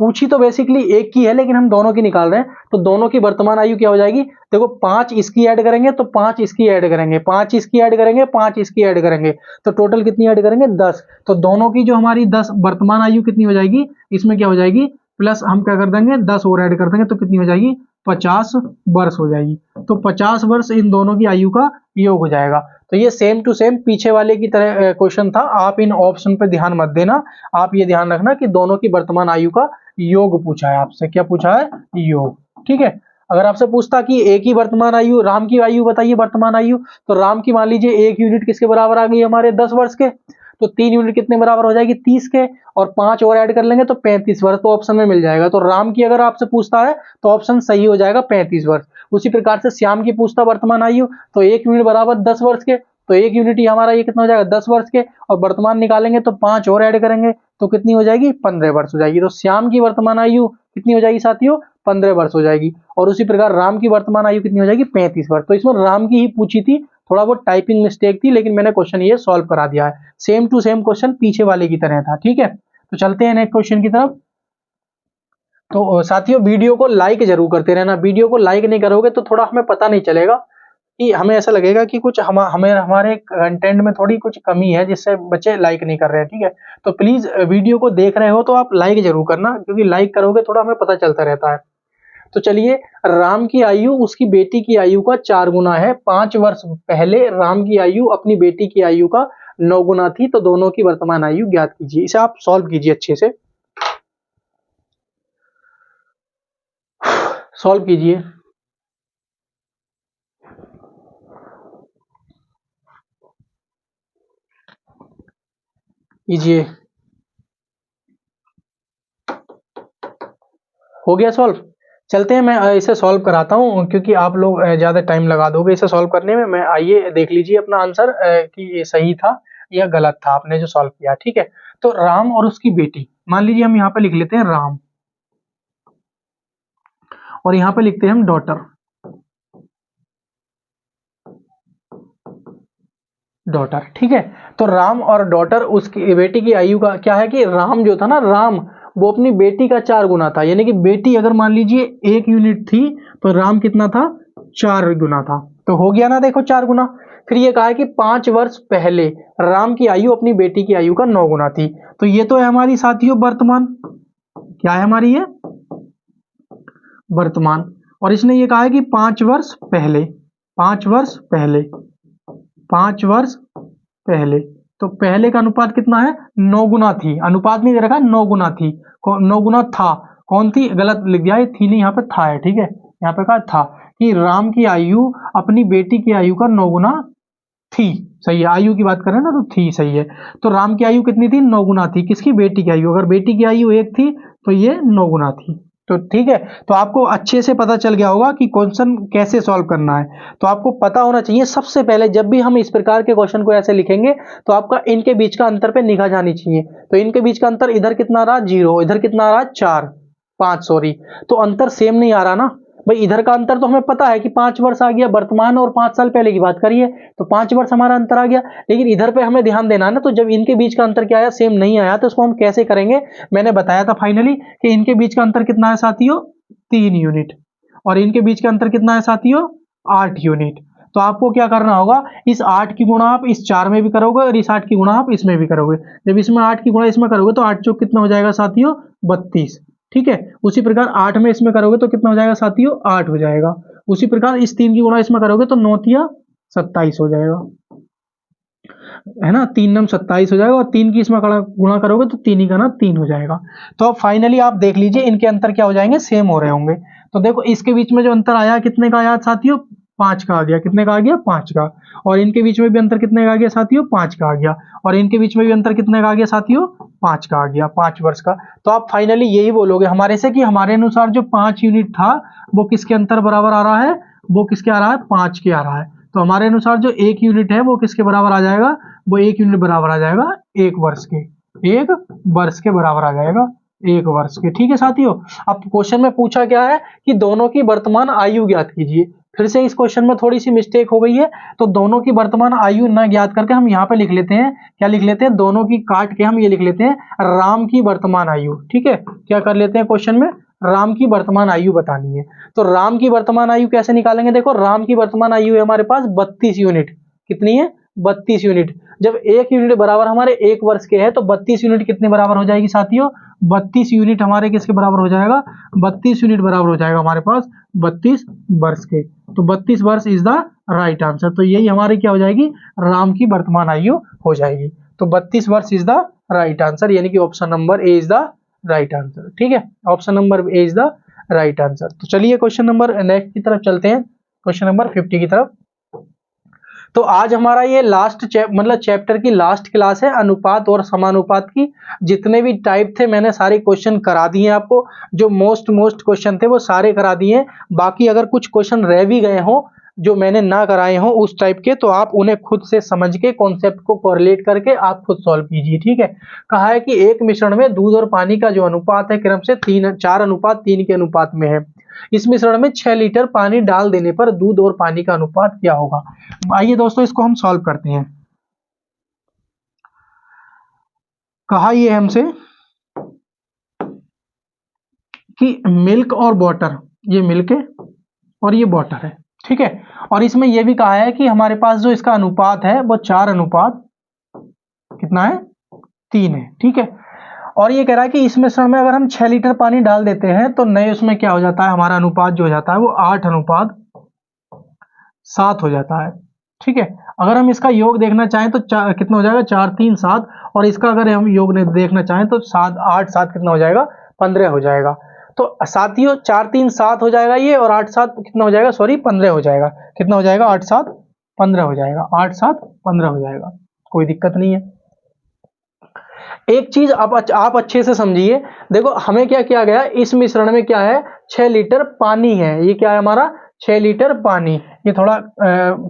पूछी तो बेसिकली एक की है लेकिन हम दोनों की निकाल रहे हैं। तो दोनों की वर्तमान आयु क्या हो जाएगी? देखो 5 इसकी ऐड करेंगे तो 5 इसकी ऐड करेंगे, 5 इसकी ऐड करेंगे, 5 इसकी ऐड करेंगे, तो टोटल कितनी ऐड करेंगे? 10। तो दोनों की जो हमारी 10 वर्तमान आयु कितनी हो जाएगी? इसमें क्या हो जाएगी? प्लस हम क्या कर देंगे? 10 और ऐड कर देंगे तो कितनी हो जाएगी? 50 वर्ष हो जाएगी। तो 50 वर्ष इन दोनों की आयु का योग हो जाएगा। तो ये सेम टू सेम पीछे वाले की तरह क्वेश्चन था, आप इन ऑप्शन पे ध्यान मत देना। आप ये ध्यान रखना कि दोनों की वर्तमान आयु का योग पूछा है आपसे। क्या पूछा है? योग। ठीक है, अगर आपसे पूछता कि एक ही वर्तमान आयु, राम की आयु बताइए वर्तमान आयु, तो राम की मान लीजिए 1 यूनिट किसके बराबर आ गई हमारे? 10 वर्ष के। तो 3 यूनिट कितने बराबर हो जाएगी? 30 के, और 5 और ऐड कर लेंगे तो 35 वर्ष। तो ऑप्शन में मिल जाएगा। तो राम की अगर आपसे पूछता है तो ऑप्शन सही हो जाएगा 35 वर्ष। उसी प्रकार से श्याम की पूछता वर्तमान आयु, तो 1 यूनिट बराबर 10 वर्ष के, तो 1 यूनिट ही हमारा ये कितना हो जाएगा? 10 वर्ष के, और वर्तमान निकालेंगे तो 5 और ऐड करेंगे तो कितनी हो जाएगी? 15 वर्ष हो जाएगी। तो श्याम की वर्तमान आयु कितनी हो जाएगी साथियों? 15 वर्ष हो जाएगी। और उसी प्रकार राम की वर्तमान आयु कितनी हो जाएगी? 35 वर्ष। तो इसमें राम की ही पूछी थी, थोड़ा बहुत टाइपिंग मिस्टेक थी, लेकिन मैंने क्वेश्चन ये सॉल्व करा दिया है। सेम टू सेम क्वेश्चन पीछे वाले की तरह था। ठीक है, तो चलते हैं नेक्स्ट क्वेश्चन की तरफ। तो साथियों वीडियो को लाइक जरूर करते रहना, वीडियो को लाइक नहीं करोगे तो थोड़ा हमें पता नहीं चलेगा, कि हमें ऐसा लगेगा कि कुछ हमें हमारे कंटेंट में थोड़ी कुछ कमी है जिससे बच्चे लाइक नहीं कर रहे हैं। ठीक है, तो प्लीज वीडियो को देख रहे हो तो आप लाइक जरूर करना, क्योंकि लाइक करोगे थोड़ा हमें पता चलता रहता है। तो चलिए, राम की आयु उसकी बेटी की आयु का 4 गुना है। 5 वर्ष पहले राम की आयु अपनी बेटी की आयु का 9 गुना थी। तो दोनों की वर्तमान आयु ज्ञात कीजिए। इसे आप सॉल्व कीजिए, अच्छे से सॉल्व कीजिए। कीजिए, हो गया सॉल्व। चलते हैं, मैं इसे सॉल्व कराता हूँ, क्योंकि आप लोग ज़्यादा टाइम लगा दोगे इसे सॉल्व करने में। मैं आइए देख लीजिए अपना आंसर कि ये सही था या गलत था आपने जो सॉल्व किया। ठीक है, तो राम और उसकी बेटी, मान लीजिए हम यहाँ पे लिख लेते हैं राम, और यहाँ पे लिखते हैं हम डॉटर। डॉटर, ठीक है। तो राम और डॉटर, उसकी बेटी की आयु का क्या है कि राम जो था ना, राम वो अपनी बेटी का 4 गुना था। यानी कि बेटी अगर मान लीजिए 1 यूनिट थी तो राम कितना था? 4 गुना था। तो हो गया ना, देखो 4 गुना। फिर ये कहा है कि 5 वर्ष पहले राम की आयु अपनी बेटी की आयु का 9 गुना थी। तो ये तो है हमारी साथियों वर्तमान। क्या है हमारी ये? वर्तमान। और इसने ये कहा है कि 5 वर्ष पहले, 5 वर्ष पहले, 5 वर्ष पहले। तो पहले का अनुपात कितना है? 9 गुना थी। अनुपात नहीं दे रखा, 9 गुना थी। 9 गुना था। कौन थी? गलत लिख दिया है, थी नहीं, यहाँ पे था है। ठीक है, यहाँ पे कहा था कि राम की आयु अपनी बेटी की आयु का 9 गुना थी। सही है, आयु की बात करें ना तो थी, सही है। तो राम की आयु कितनी थी? 9 गुना थी। किसकी? बेटी की आयु। अगर बेटी की आयु 1 थी तो ये 9 गुना थी। तो ठीक है, तो आपको अच्छे से पता चल गया होगा कि क्वेश्चन कैसे सॉल्व करना है। तो आपको पता होना चाहिए सबसे पहले, जब भी हम इस प्रकार के क्वेश्चन को ऐसे लिखेंगे तो आपका इनके बीच का अंतर पे निगाह जानी चाहिए। तो इनके बीच का अंतर, इधर कितना रहा? 0, इधर कितना रहा? 5 सॉरी। तो अंतर सेम नहीं आ रहा ना भाई। इधर का अंतर तो हमें पता है कि 5 वर्ष आ गया, वर्तमान और 5 साल पहले की बात करिए तो 5 वर्ष हमारा अंतर आ गया। लेकिन इधर पे हमें ध्यान देना है ना, तो जब इनके बीच का अंतर क्या आया? सेम नहीं आया, तो उसको हम कैसे करेंगे? मैंने बताया था फाइनली कि इनके बीच का अंतर कितना है साथियों? 3 यूनिट। और इनके बीच का अंतर कितना है साथियों? 8 यूनिट। तो आपको क्या करना होगा? इस 8 की गुणा आप इस 4 में भी करोगे और इस 8 की गुणा आप इसमें भी करोगे। जब इसमें 8 की गुणा इसमें करोगे तो 8 चौक कितना हो जाएगा साथियों? 32। ठीक है, उसी प्रकार 8 में इसमें करोगे तो कितना हो जाएगा साथियों? 8 हो जाएगा। उसी प्रकार इस 3 की गुणा इसमें करोगे तो 9 तिया 27 हो जाएगा। है ना, 3 नम 27 हो जाएगा और 3 की इसमें गुणा करोगे तो 3 ही का ना 3 हो जाएगा। तो अब फाइनली आप देख लीजिए इनके अंतर क्या हो जाएंगे, सेम हो रहे होंगे। तो देखो इसके बीच में जो अंतर आया कितने का आया साथियों, 5 का आ गया। कितने का आ गया, 5 का। और इनके बीच में भी अंतर कितने का आ गया साथियों, 5 का आ गया। और इनके बीच में भी अंतर कितने का आ गया साथियों, 5 का आ गया, 5 वर्ष का। तो आप फाइनली यही बोलोगे हमारे से कि हमारे अनुसार जो 5 यूनिट था वो किसके अंतर बराबर आ रहा है, वो किसके आ रहा है, 5 के आ रहा है। तो हमारे अनुसार जो 1 यूनिट है वो किसके बराबर आ जाएगा, वो 1 यूनिट बराबर आ जाएगा 1 वर्ष के, 1 वर्ष के बराबर आ जाएगा, 1 वर्ष के। ठीक है साथियों। अब क्वेश्चन में पूछा क्या है कि दोनों की वर्तमान आयु ज्ञात कीजिए। फिर से इस क्वेश्चन में थोड़ी सी मिस्टेक हो गई है, तो दोनों की वर्तमान आयु न ज्ञात करके हम यहाँ पे लिख लेते हैं, क्या लिख लेते हैं, दोनों की काट के हम ये लिख लेते हैं राम की वर्तमान आयु। ठीक है, क्या कर लेते हैं क्वेश्चन में, राम की वर्तमान आयु बतानी है। तो राम की वर्तमान आयु कैसे निकालेंगे, देखो राम की वर्तमान आयु है हमारे पास 32 यूनिट। कितनी है, 32 यूनिट। जब 1 यूनिट बराबर हमारे 1 वर्ष के है तो 32 यूनिट कितने बराबर हो जाएगी साथियों, 32 यूनिट हमारे किसके बराबर हो जाएगा, 32 यूनिट बराबर हो जाएगा हमारे पास 32 वर्ष के। तो 32 वर्ष इज द राइट आंसर। तो यही हमारी क्या हो जाएगी, राम की वर्तमान आयु हो जाएगी। तो 32 वर्ष इज द राइट आंसर, यानी कि option number A is the right answer. ठीक है, option number A is the right answer. तो चलिए क्वेश्चन नंबर नेक्स्ट की तरफ चलते हैं, क्वेश्चन नंबर 50 की तरफ। तो आज हमारा ये लास्ट मतलब चैप्टर की लास्ट क्लास है, अनुपात और समानुपात की। जितने भी टाइप थे मैंने सारे क्वेश्चन करा दिए आपको, जो मोस्ट क्वेश्चन थे वो सारे करा दिए। बाकी अगर कुछ क्वेश्चन रह भी गए हों जो मैंने ना कराए हों उस टाइप के, तो आप उन्हें खुद से समझ के कॉन्सेप्ट को कोरिलेट करके आप खुद सॉल्व कीजिए। ठीक है, कहा है कि एक मिश्रण में दूध और पानी का जो अनुपात है क्रम से 4:3 के अनुपात में है। इस मिश्रण में 6 लीटर पानी डाल देने पर दूध और पानी का अनुपात क्या होगा। आइए दोस्तों इसको हम सॉल्व करते हैं। कहा ये हमसे कि मिल्क और वाटर, ये मिल्क है और ये वाटर है। ठीक है, और इसमें यह भी कहा है कि हमारे पास जो इसका अनुपात है वो 4:3 कितना है, 3 है। ठीक है, और ये कह रहा है कि इस मिश्रण में अगर हम 6 लीटर पानी डाल देते हैं तो नए उसमें क्या हो जाता है, हमारा अनुपात जो हो जाता है वो 8:7 हो जाता है। ठीक है, अगर हम इसका योग देखना चाहें तो कितना हो जाएगा, 4 3 7, और इसका अगर हम योग देखना चाहें तो 7 8 7 कितना हो जाएगा, 15 हो जाएगा। तो साथियों 4 3 7 हो जाएगा ये, और 8 7 कितना हो जाएगा, सॉरी 15 हो जाएगा। कितना हो जाएगा, 8 7 15 हो जाएगा, 8 7 15 हो जाएगा, कोई दिक्कत नहीं है। एक चीज आप अच्छे से समझिए, देखो हमें क्या किया गया, इस मिश्रण में क्या है, 6 लीटर पानी है। ये क्या है हमारा, 6 लीटर पानी। ये थोड़ा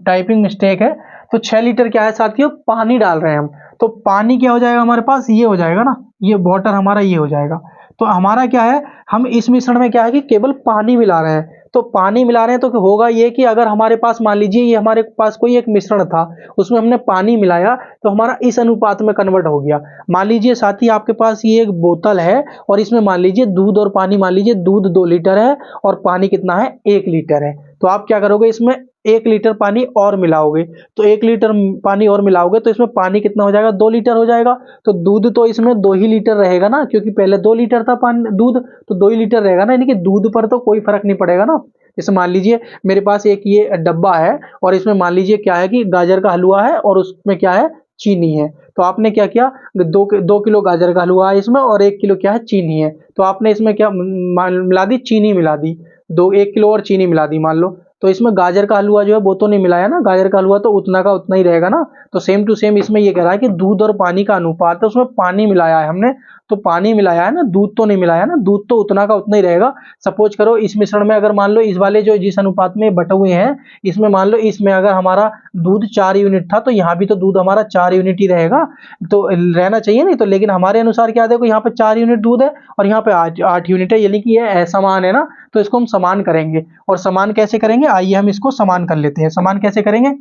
टाइपिंग मिस्टेक है। तो 6 लीटर क्या है साथियों, पानी डाल रहे हैं हम। तो पानी क्या हो जाएगा हमारे पास, ये हो जाएगा ना, ये वाटर हमारा ये हो जाएगा। तो हमारा क्या है, हम इस मिश्रण में क्या है कि केवल पानी मिला रहे हैं। तो पानी मिला रहे हैं तो होगा ये कि अगर हमारे पास मान लीजिए ये हमारे पास कोई एक मिश्रण था, उसमें हमने पानी मिलाया तो हमारा इस अनुपात में कन्वर्ट हो गया। मान लीजिए साथी आपके पास ये एक बोतल है और इसमें मान लीजिए दूध और पानी, मान लीजिए दूध 2 लीटर है और पानी कितना है, 1 लीटर है। तो आप क्या करोगे, इसमें 1 लीटर पानी और मिलाओगे। तो 1 लीटर पानी और मिलाओगे तो इसमें पानी कितना हो जाएगा, 2 लीटर हो जाएगा। तो दूध तो इसमें 2 ही लीटर रहेगा ना, क्योंकि पहले 2 लीटर था पानी दूध, तो 2 ही लीटर रहेगा ना, यानी कि दूध पर तो कोई फर्क नहीं पड़ेगा ना। जैसे मान लीजिए मेरे पास एक ये डब्बा है और इसमें मान लीजिए क्या है कि गाजर का हलवा है और उसमें क्या है, चीनी है। तो आपने क्या किया, 2 किलो गाजर का हलवा है इसमें और 1 किलो क्या है, चीनी है। तो आपने इसमें क्या मिला दी, चीनी मिला दी, 1 किलो और चीनी मिला दी मान लो। तो इसमें गाजर का हलवा जो है वो तो नहीं मिलाया ना, गाजर का हलवा तो उतना का उतना ही रहेगा ना। तो सेम टू सेम इसमें ये कह रहा है कि दूध और पानी का अनुपात है, उसमें पानी मिलाया है हमने, तो पानी मिलाया है ना, दूध तो नहीं मिलाया ना, दूध तो उतना का उतना ही रहेगा। सपोज करो इस मिश्रण में अगर मान लो इस वाले जो जिस अनुपात में बटे हुए हैं, इसमें मान लो इसमें अगर हमारा दूध 4 यूनिट था तो यहाँ भी तो दूध हमारा 4 यूनिट ही रहेगा, तो रहना चाहिए नहीं। तो लेकिन हमारे अनुसार क्या देखो, यहाँ पे 4 यूनिट दूध है और यहाँ पे 8 यूनिट है, यानी कि ये असमान है ना। तो इसको हम समान करेंगे, और समान कैसे करेंगे, आइए हम इसको समान कर लेते हैं। समान कैसे करेंगे,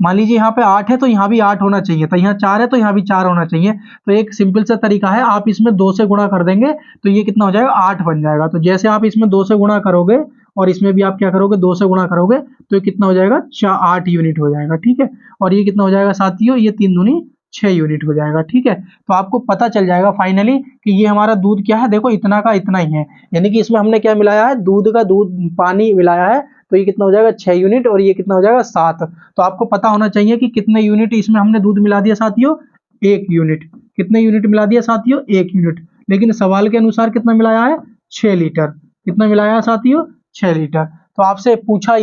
मान लीजिए यहाँ पे 8 है तो यहाँ भी 8 होना चाहिए था, यहाँ 4 है तो यहाँ भी 4 होना चाहिए। तो एक सिंपल सा तरीका है, आप इसमें 2 से गुणा कर देंगे तो ये कितना हो जाएगा, 8 बन जाएगा। तो जैसे आप इसमें 2 से गुणा करोगे और इसमें भी आप क्या करोगे, 2 से गुणा करोगे तो ये कितना हो जाएगा, 8 यूनिट हो जाएगा। ठीक है, और ये कितना हो जाएगा साथियों, ये 3 दूनी 6 यूनिट हो जाएगा। ठीक है, तो आपको पता चल जाएगा फाइनली कि ये हमारा दूध क्या है, देखो इतना का इतना ही है, यानी कि इसमें हमने क्या मिलाया है, दूध का दूध पानी मिलाया है तो ये कितना हो जाएगा 6 यूनिट और ये कितना हो जाएगा 7। तो आपको पता होना चाहिए कि कितने यूनिट इसमें हमने दूध मिला दिया साथियों, 1 यूनिट। कितने यूनिट मिला दिया साथियों, 1 यूनिट। लेकिन सवाल के अनुसार कितना मिलाया है, 6 लीटर। कितना मिलाया है साथियों, 6 लीटर। तो आपसे पूछा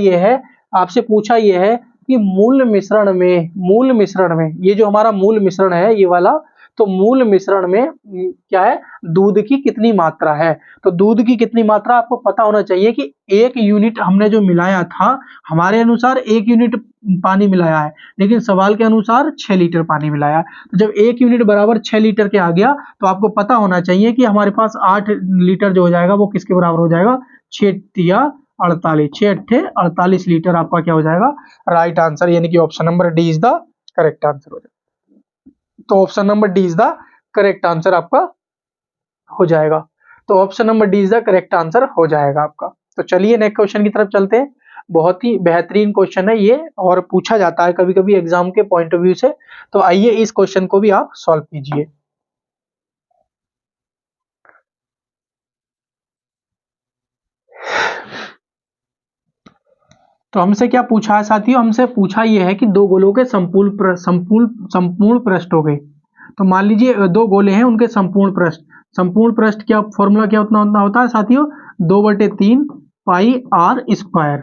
ये है कि मूल मिश्रण में ये जो हमारा मूल मिश्रण है ये वाला, तो मूल मिश्रण में क्या है, दूध की कितनी मात्रा है। तो दूध की कितनी मात्रा आपको पता होना चाहिए कि 1 यूनिट हमने जो मिलाया था, हमारे अनुसार 1 यूनिट पानी मिलाया है, लेकिन सवाल के अनुसार 6 लीटर पानी मिलाया है। तो जब 1 यूनिट बराबर 6 लीटर के आ गया, तो आपको पता होना चाहिए कि हमारे पास 8 लीटर जो हो जाएगा वो किसके बराबर हो जाएगा, 6 तिया 48, 6 अट्ठे 48 लीटर आपका क्या हो जाएगा, राइट आंसर, यानी कि option number D is the correct answer हो जाएगा। तो option number D is the correct answer आपका हो जाएगा। तो option number D is the correct answer हो जाएगा आपका। तो चलिए नेक्स्ट क्वेश्चन की तरफ चलते हैं। बहुत ही बेहतरीन क्वेश्चन है ये, और पूछा जाता है कभी कभी एग्जाम के पॉइंट ऑफ व्यू से। तो आइए इस क्वेश्चन को भी आप सॉल्व कीजिए। तो हमसे क्या पूछा है साथियों, हमसे पूछा यह है कि दो गोलों के संपूर्ण पृष्ठ हो गए। तो मान लीजिए 2 गोले हैं, उनके संपूर्ण पृष्ठ क्या फॉर्मूला क्या उतना होता है साथियों, 2/3 पाई आर स्क्वायर।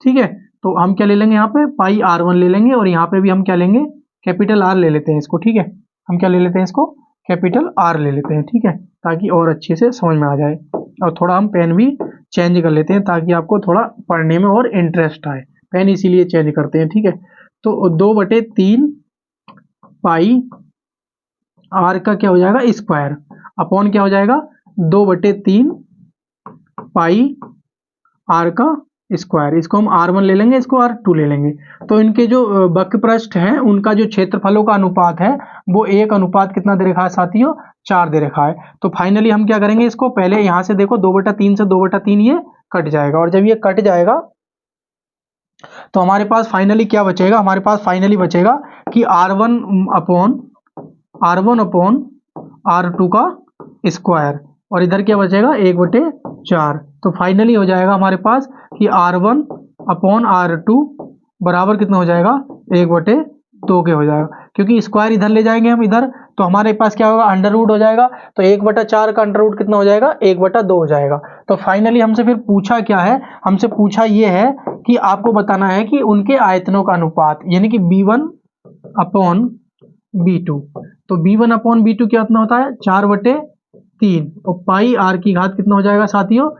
ठीक है, तो हम क्या ले लेंगे, यहाँ पे पाई R1 ले लेंगे, और यहाँ पे भी हम क्या लेंगे, कैपिटल R ले लेते हैं इसको। ठीक है, हम क्या ले लेते हैं इसको, कैपिटल R ले लेते हैं। ठीक है, ताकि और अच्छे से समझ में आ जाए। और थोड़ा हम पेन भी चेंज कर लेते हैं ताकि आपको थोड़ा पढ़ने में और इंटरेस्ट आए, पेन इसीलिए चेंज करते हैं। ठीक है, तो 2/3 पाई आर का क्या हो जाएगा, स्क्वायर, अपॉन क्या हो जाएगा, 2/3 पाई आर का स्क्वायर। इसको हम R1 ले लेंगे, इसको R2 ले लेंगे। तो इनके जो वक्र पृष्ठ हैं उनका जो क्षेत्रफलों का अनुपात है वो 1 अनुपात कितना दे रखा है साथियों, 4 दे रखा है। तो फाइनली हम क्या करेंगे, इसको पहले यहां से देखो 2/3 से 2/3 ये कट जाएगा, और जब ये कट जाएगा तो हमारे पास फाइनली क्या बचेगा, हमारे पास फाइनली बचेगा कि R1 अपॉन R2 का स्क्वायर, और इधर क्या बचेगा 1/4। तो फाइनली हो जाएगा हमारे पास कि R1 अपॉन R2 बराबर कितना हो जाएगा, 1/2 के हो जाएगा, क्योंकि स्क्वायर इधर ले जाएंगे हम इधर, तो हमारे पास क्या होगा, अंडर रूट हो जाएगा। तो 1/4 का अंडर रूट कितना हो जाएगा, 1/2 हो जाएगा। तो फाइनली हमसे फिर पूछा क्या है, हमसे पूछा ये है कि आपको बताना है कि उनके आयतनों का अनुपात, यानी कि B1 अपॉन B2। तो B1 अपॉन B2 क्या इतना होता है, 4/3, और पाई R की घात कितना हो जाएगा साथियों,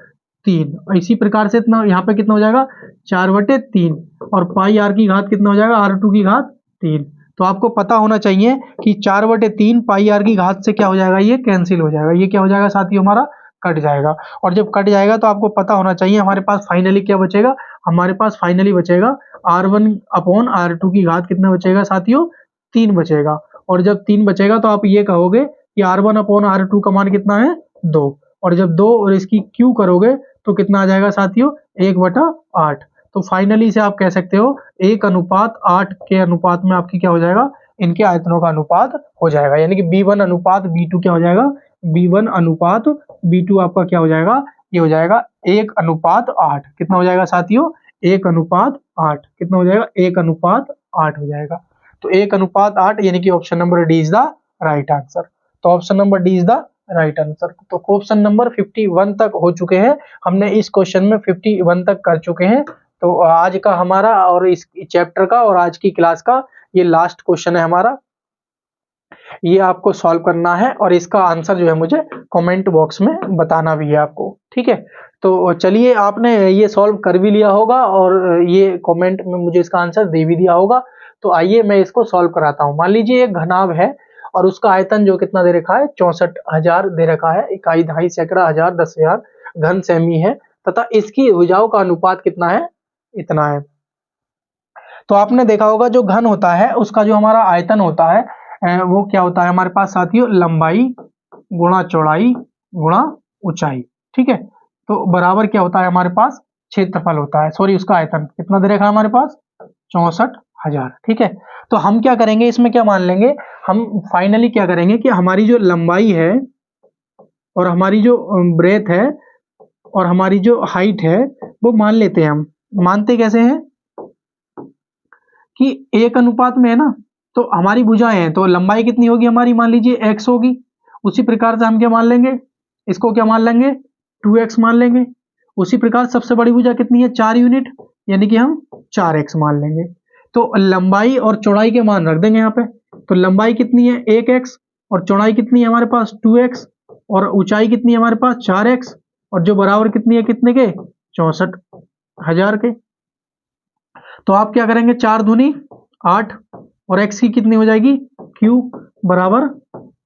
3। और इसी प्रकार से इतना यहाँ पे कितना हो जाएगा, 4/3, और पाई R की घात कितना हो जाएगा, R2 की घात 3। तो आपको पता होना चाहिए कि 4/3 पाई R की घात से क्या हो जाएगा, ये कैंसिल हो जाएगा, ये क्या हो जाएगा साथियों, हमारा कट जाएगा। और जब कट जाएगा तो आपको पता होना चाहिए हमारे पास फाइनली क्या बचेगा, हमारे पास फाइनली बचेगा R1 अपॉन R2 की घात कितना बचेगा साथियों, 3 बचेगा। और जब 3 बचेगा तो आप ये कहोगे कि R1 अपॉन R2 का मान कितना है, 2। और जब 2 और इसकी क्यू करोगे तो कितना आ जाएगा साथियों, 1/8। तो फाइनली से आप कह सकते हो 1:8 के अनुपात में आपकी क्या हो जाएगा, इनके आयतनों का अनुपात हो जाएगा, यानी कि B1 अनुपात B2 क्या हो जाएगा, B1 अनुपात B2 आपका क्या हो जाएगा, ये हो जाएगा 1:8। कितना हो जाएगा साथियों, 1:8। कितना हो जाएगा, 1:8 हो जाएगा। तो 1:8, यानी कि option number D is the right answer. तो option number D is the right answer. तो क्वेश्चन नंबर 51 तक हो चुके हैं, हमने इस क्वेश्चन में 51 तक कर चुके हैं। तो आज का हमारा और इस चैप्टर का और आज की क्लास का ये लास्ट क्वेश्चन है हमारा, ये आपको सॉल्व करना है, और इसका आंसर जो है मुझे कमेंट बॉक्स में बताना भी है आपको। ठीक है, तो चलिए आपने ये सॉल्व कर भी लिया होगा और ये कमेंट में मुझे इसका आंसर दे भी दिया होगा। तो आइए मैं इसको सॉल्व कराता हूँ। मान लीजिए एक घनाभ है और उसका आयतन जो कितना दे रखा है, 64,000 दे रखा है, इकाई, दहाई, सैकड़ा, हजार, 10,000 घन सेमी है, तथा इसकी भुजाओं का अनुपात कितना है, इतना है। तो आपने देखा होगा जो घन होता है उसका जो हमारा आयतन होता है वो क्या होता है हमारे पास साथियों, लंबाई गुणा चौड़ाई गुणा ऊंचाई। ठीक है, तो बराबर क्या होता है हमारे पास, क्षेत्रफल होता है, सॉरी उसका आयतन कितना दे रखा है हमारे पास, 64,000। ठीक है, तो हम क्या करेंगे, इसमें क्या मान लेंगे, हम फाइनली क्या करेंगे कि हमारी जो लंबाई है और हमारी जो ब्रेथ है और हमारी जो हाइट है वो मान लेते हैं हम, मानते कैसे हैं कि 1 अनुपात में है ना, तो हमारी भुजाएं हैं तो लंबाई कितनी होगी हमारी, मान लीजिए x होगी। उसी प्रकार से हम क्या मान लेंगे, इसको क्या मान लेंगे, 2x मान लेंगे। उसी प्रकार सबसे बड़ी भुजा कितनी है, 4 यूनिट, यानी कि हम 4x मान लेंगे। तो लंबाई और चौड़ाई के मान रख देंगे यहाँ पे। तो लंबाई कितनी है 1x, और चौड़ाई कितनी है हमारे पास 2x, और ऊंचाई कितनी है हमारे पास 4x, और जो बराबर कितनी है कितने के, 64,000 के। तो आप क्या करेंगे, 4 दूनी 8, और x की कितनी हो जाएगी, q बराबर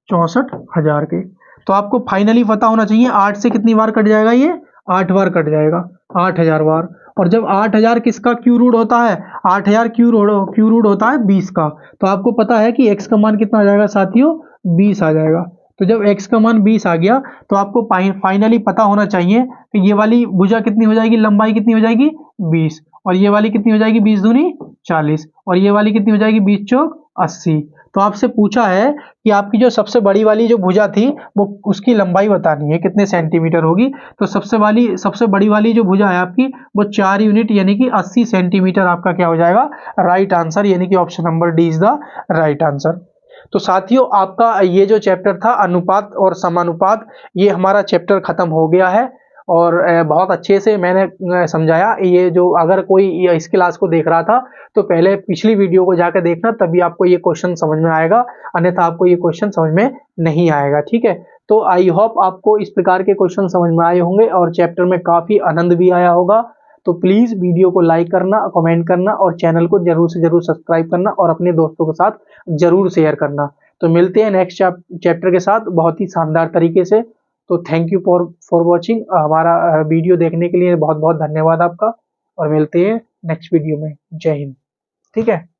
64,000 के। तो आपको फाइनली पता होना चाहिए 8 से कितनी बार कट जाएगा, ये 8 बार कट जाएगा, 8,000 बार। और जब 8,000 किसका क्यू रूट होता है, 8,000 क्यू रूट होता है 20 का। तो आपको पता है कि x का मान कितना आ जाएगा साथियों, 20 आ जाएगा। तो जब x का मान 20 आ गया तो आपको फाइनली पता होना चाहिए कि ये वाली भुजा कितनी हो जाएगी, लंबाई कितनी हो जाएगी 20, और ये वाली कितनी हो जाएगी 20 दूनी 40, और ये वाली कितनी हो जाएगी 20 चौक 80। तो आपसे पूछा है कि आपकी जो सबसे बड़ी वाली जो भुजा थी वो उसकी लंबाई बतानी है कितने सेंटीमीटर होगी। तो सबसे बड़ी वाली जो भुजा है आपकी वो 4 यूनिट यानी कि 80 सेंटीमीटर आपका क्या हो जाएगा, राइट आंसर, यानी कि option number D is the right answer. तो साथियों आपका ये जो चैप्टर था अनुपात और समानुपात, ये हमारा चैप्टर खत्म हो गया है। और बहुत अच्छे से मैंने समझाया। ये जो अगर कोई इस क्लास को देख रहा था तो पहले पिछली वीडियो को जाकर देखना, तभी आपको ये क्वेश्चन समझ में आएगा, अन्यथा आपको ये क्वेश्चन समझ में नहीं आएगा। ठीक है, तो आई होप आपको इस प्रकार के क्वेश्चन समझ में आए होंगे और चैप्टर में काफी आनंद भी आया होगा। तो प्लीज वीडियो को लाइक करना, कमेंट करना और चैनल को जरूर से जरूर सब्सक्राइब करना और अपने दोस्तों के साथ जरूर शेयर करना। तो मिलते हैं नेक्स्ट चैप्टर के साथ बहुत ही शानदार तरीके से। तो थैंक यू फॉर वॉचिंग, हमारा वीडियो देखने के लिए बहुत बहुत धन्यवाद आपका, और मिलते हैं नेक्स्ट वीडियो में। जय हिंद। ठीक है।